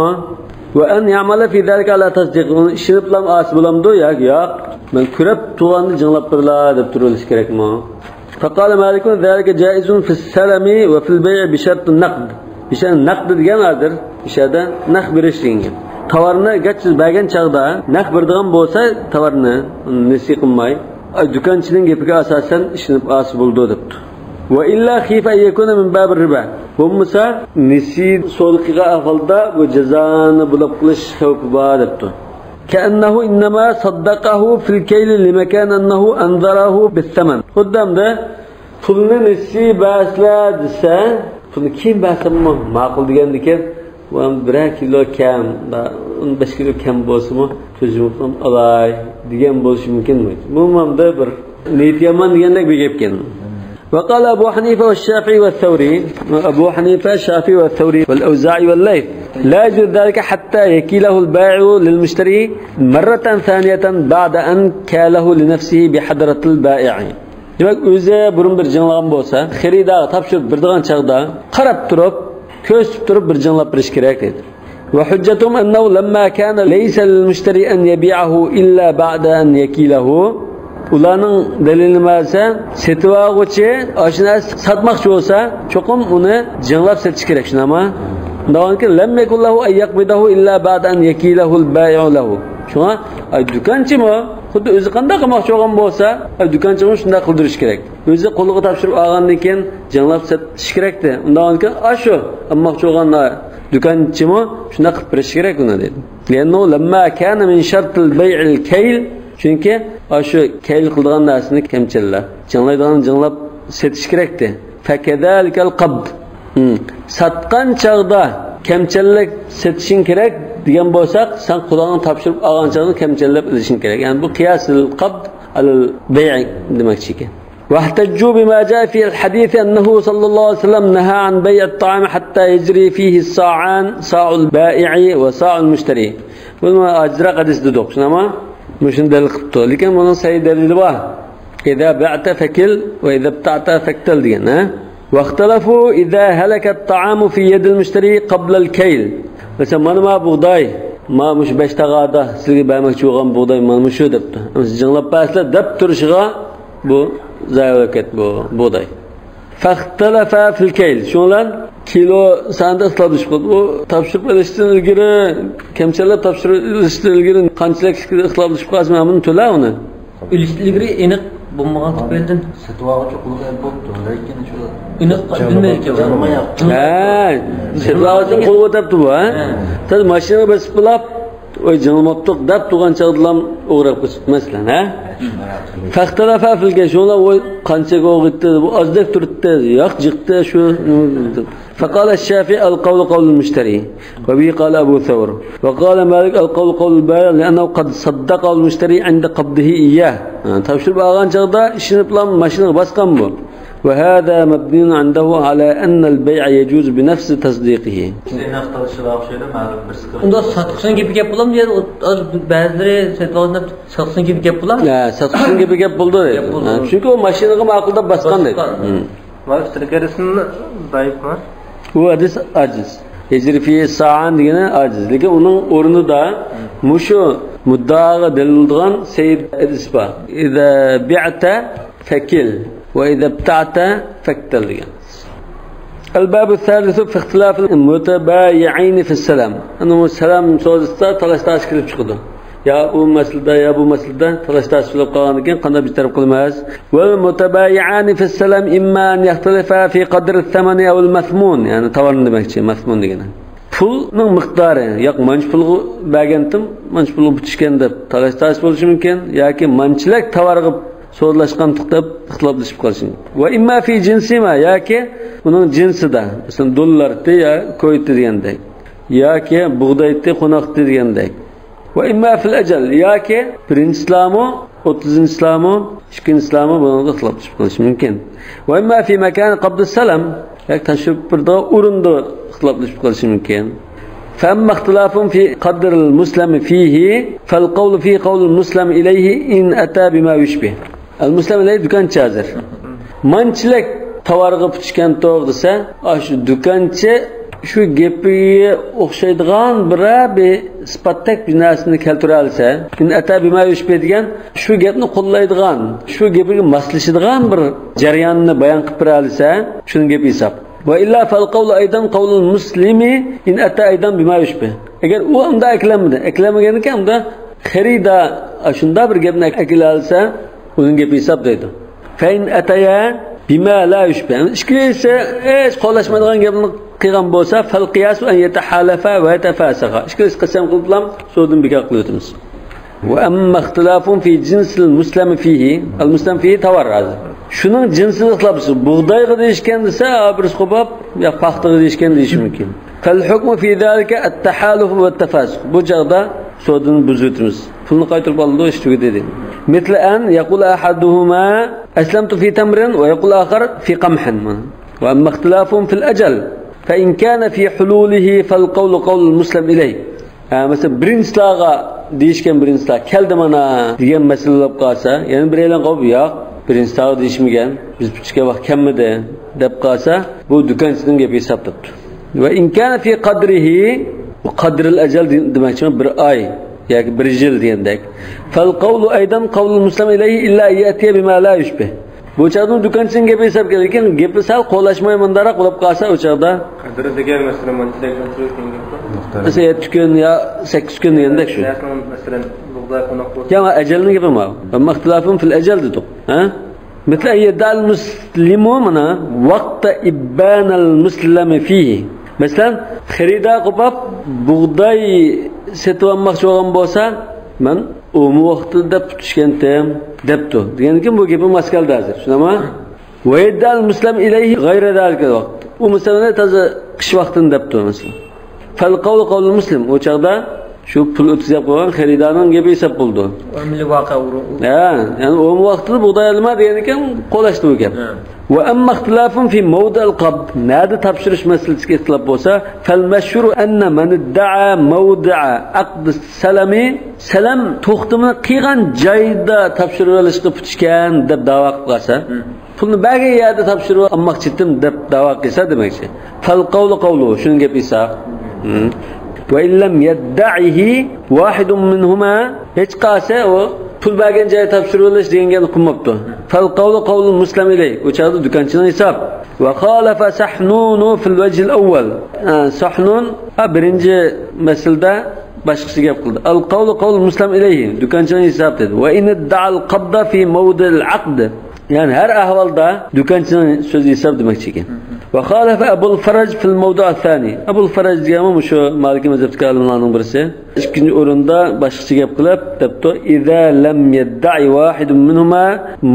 Ve en ya'male fi zalika ala tasdik. Onu işinip lam as bulamdı ya. Ben kürep tuğanı cınlap birla dep turuluş gerek mi? فقال مالك ذلك جائز في السلم وفي البيع بشرط النقد. Bir şey nakd degan adır. Bir şeyde nakd berishing. Tovarni gachiz bergan chaqda nakd beradigan bo'lsa, tovarni nesi qilmay, dukanchining gapiga asosan ishinib as bo'ldi debdi. Va illa khifa yakuna min bab riba. Bo'lmasa nesi soliqiga ahvolda bu jazoni bulab qilish xavfi bor debdi. كأنه إنما صدقه في الكيل لمكان أنه أنذره بالثمن. قدامda pulni nesi basla desa, pulni kim basamı ma'qul degandikan, bu 1 kilo kam, 15 kilo kam bo'lsa-mu, tuzumdan olay degan bo'lishi mumkinmi? Bu mamda bir niyat yomon degandek bir gap ekan. وقال أبو حنيفة والشافعي والثوري أبو حنيفة الشافعي والثوري والأوزاعي والليث لا يجوز ذلك حتى يكيله البائع للمشتري مرة ثانية بعد أن كاله لنفسه بحضرة البائع. Demek o'zi burun bir jinlagan bo'lsa, xarida topshirib birdigan chaqda qarab turib, ko'z turib bir jinlab berish kerak dedi. Va hujjatum annahu lamma kana laysa lil-mushtari an yabi'ahu illa ba'da an yakilahu. Ularning dalili bo'lsa, setib oluvchi oshna satmoqchi bo'lsa, cho'qim uni jinglab setish kerak, shunami? Davonki lam yakullahu ayyaqbidahu illa ba'da an yakilahu al-bai'u lahu. Shuna dukanchimi? Xuddi o'zi qanday qilmoqchi bo'lgan bo'lsa, dukanchimi shunday qildirish kerak. O'zi qo'liga topshirib olgandan keyin jinglab setish kerakdi. Undan ashu qilmoqchi bo'lgan dukanchimi shunday qilib berish kerak uni dedi. Leanno lamma kana min shartil bay'il kayl. Chunki shu kayl qiladigan narsani kamchillar jinglaydigan jinglab setish kerakdi. Fakazalikal qabd. Satgan chaqda kamchillik setishing kerak degan bo'lsak, sen qulog'ini topshirib olgan chaqda kamchillab ilishing kerak. Ya'ni bu qiyasul qabd al bay' demakchi ekan. واحتجوا بما جاء في الحديث أنه صلى الله عليه وسلم نهى عن بيع الطعام حتى يجري فيه الصاعان صاع البائع وصاع المشتري. وما أجرى قدس ددوق شنو مشن دل قطو لكن bunun sayı delili var. إذا بعت فكل وإذا ابتعت فاكتل ديان. واختلفوا إذا هلك الطعام في يد المشتري قبل الكيل. مثلا ما buğday ما مش بشتغاده sizga bermoqchi bo'lgan buğday mana shu debdi. Jinglab pasla deb turishiga bu zayokat bu buğday. Faxtalafa fil kayl. Shunlar kilo sanda ixtiloflashib qoldi. U topshirib olishdan ilgari, kamchilar topshirib olishdan ilgari qanchalik ixtiloflashib qolsa, buni to'la uni. Ilishdan ilgari aniq bo'lmagan tufaylidan sotib oluvchi qo'lga bo'pti, lekin shu aniq bilmaydi. Ha, sotib oluvchi qo'lga o'tibdi bu, ha? Siz mashina bosib qilib, oy jinilmabdiq deb turgan chaqdilam o'g'rab qo'yib masalan, ha? Faxtalafa filga shunlar oy qanchaga o'g'itdi, bu ozdek turibdi, yo'q jiqdi shu. فقال الشافعي القول قول المشتري وبه قال أبو ثور وقال مالك القول قول البائع لأنه قد صدق المشتري عند قبضه إياه. تبشر بأغان جغدا إشنب لهم ماشين بسقم بو. وهذا مبني عنده على أن البيع يجوز بنفس تصديقه. Unda satışın gibi gap bulam diye bazıları satışın satışın gibi gap bulam. Ya satışın gibi gap buldu. Çünkü o maşinaga ma'qulda basqan dedi. Var üstünü zayıf mı? Bu hadis aciz. Yecri fi sa'an degani aciz. Lekin uning o'rnida mushu muddaga dalildigan sayyid hadis bor. İza bi'ta fakil ve iza ibta'ta faktal degan. الباب الثالث في اختلاف المتبايعين في السلام. Anı selam so'zida talashtash kelib chiqdi. Ya bu masalada ya bu masalada talashtash qilib qolgan ekan, qanday bir taraf qilmaymiz. Vel mutabayi'an fi salam imma an yaxtalifa fi qadr al-thaman aw al-mathmun. Yani tovarni demakchi, mathmun degani. Pulning miqdori, yo'q manch pul bergandim, manch pul bitishgan deb talashtash bo'lishi mumkin yoki manchilak tovarga so'zlashgan deb ixtiloflashib qolishi. Va imma fi jinsima yoki uning jinsida, masalan dollarda ya ko'yti degandek, yoki bug'doyda qo'noqda degandek. Ve imma fil ajal yoki birinchi islami, 30 islami, ikkinchi islami bunga ixtiloflashib qolishi mumkin. Ve imma fi makan qabd as-salam yoki tashib birda o'rinda ixtiloflashib qolishi mumkin. فأما اختلاف في قدر المسلم فيه فالقول في قول المسلم إليه إن أتى بما يشبه. المسلم إليه دكان çazır. Mançilik tavarga pişken toğdisa, şu dükkançı şu gepiye o'xshaydigan bir sifatdak bir narsani keltira olsa, in ata bima yushbe degan shu gapni qo'llaydigan, shu gapiga moslashadigan bir jarayonni bayon qilib bera olsa, shuning gapi hisob. Va illa fal qawlu aydan qawlul muslimi in ata aydan bima yushbe. Agar u unda eklamagan ekan, unda xarida shunda bir gapni akila olsa, uning gapi hisob deydi. Fa in ataya bima la yushbe. Ishkilsa hech qo'llashmaydigan gapni qilgan bo'lsa, fal qiyasu an yatahalafa va yatafasaqa. Ishkilsa qasam qiliblam, so'din bekor qilib. Wa amma ikhtilafun fi jinsil muslim fihi, al muslim fihi tawarraz. Shuning jinsiga ixtilofsi, bug'doyga deyishgan desa, bir qo'pab, yo paxtaga deyishgan deyish mumkin. Fal hukmu fi zalika at-tahaluf va at-tafasuq. Bu joqda so'dini buzutimiz. Pulni qaytarib oldi, ishtiga dedi. Mitla an yaqul ahaduhuma aslamtu fi tamrin va yaqul akhar fi qamhin. Wa amma ikhtilafun fil ajal fa in kana fi hululihi fal qawlu qawl al-muslim ilayh. Mesela birinchilarga deyishgan birinchilar keldi mana degan masalalar qolsa, yana bir e'lon qilib, yo'q, birinchilar deyishmagan, biz puchga vaqt kelmadi deb qolsa, bu dukanchining gapi hisoblanadi. Va in kana fi qadrihi qadr al-ajal demakchi bir oy yoki bir yil degandek. Fal qawlu aydan qawlul muslim ilayhi illa yatiya bima la yushbih. Bu chaqda dukanchining gapi hisob kelar ekan, gapi sal qo'llashmay mundaroq bo'lib qolsa, o chaqda qadri degan masalan manchilikdan turgan gap. Mesela 7 kun ya 8 kun degandek shu. Masalan bug'doy qo'noq bo'lsa. Ya ajalni gapi ma. Amma ixtilofun fil ajal dedik. Ha? Mitla yadal muslimu mana vaqta ibbanal muslimi fihi. Mesela xarida qilib bug'doy setib olmoqchi bo'lgan bo'lsa, men u vaqtida tutishgandim debdi. Deganki bu gapi maskalda hozir. Shunami? Va yadal muslim ilayhi g'ayra zalika vaqt. U masalani toza qish vaqtini debdi masalan. Fal qawlu qawlul muslim o chaqda shu pul o'tkazib qo'ygan xaridaning gapi hisob bo'ldi. O'mli voqea u. Ha, ya'ni u vaqtida bug'doy olma degan ekan, qo'lashdi bu gap. Va amma ixtilafun fi mawda'il qabd, nada topshirish masalasiga ixtilof bo'lsa, fal mashhur anna man idda'a mawda'a aqd salami, salam to'xtimini qilgan joyda topshirib olishga putishgan deb da'vo qilsa, pulni baga yerda topshirib olmoqchidim deb da'vo qilsa demakchi. Fal qawlu qawlu, shuning gapi hisob. Ve illam yadda'ihi wahidun minhuma hech qase o pul bergan joyga topshirib olish degan qilmabdi. Fal qawlu qawlul muslim ilay. O'chadi dukanchining hisob. Va khalafa Sahnun fil wajh al-awwal. Sahnun birinchi masalda boshqasi gap qildi. Al qawlu qawlul muslim ilayhi. Dukanchining hisob dedi. Va in idda'a al-qabda fi mawdi' al-'aqd. Yani her ahvalda dukanchining so'zi hisob demakchi ekan. Ve khalafa Abul Faraj fil mawdu' al-thani. Abul Faraj degani shu Maliki mazhabdagi olimlarning birisi. İkinci o'rinda boshqacha gap qilib, debdi: "Iza lam yadda'i wahidun minhuma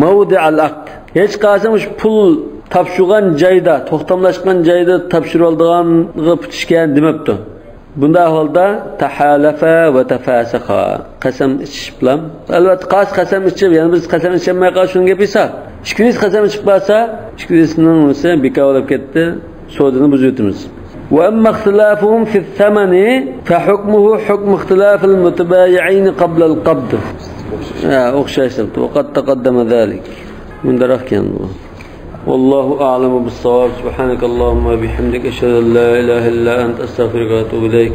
mawdi' al-aqd." Hech qancha shu pul topshirgan joyda, to'xtamlashgan joyda topshirib oldiganga putishgan demabdi. Bunda ahvolda tahalafa va tafasaqa. Qasam ichish bilan, albatta qasam ichib, ya'ni biz qasam ichmay qolib shunga pisa. Ikkinchi qasam ichib qolsa, ikkinchisining o'zi bekor bo'lib ketdi, so'dini buzutimiz. Wa amma ikhtilafuhum fi ath-thamani fa hukmuhu hukm ikhtilaf al-mutabayi'in qabla al-qabd. o'xshashdir. Vaqat taqaddama zalik. Bunda rahkan bu. Wallahu a'lamu bis-sawab. Subhanakallahumma bihamdika ashhadu an la ilaha illa anta astaghfiruka wa atubu ilayk.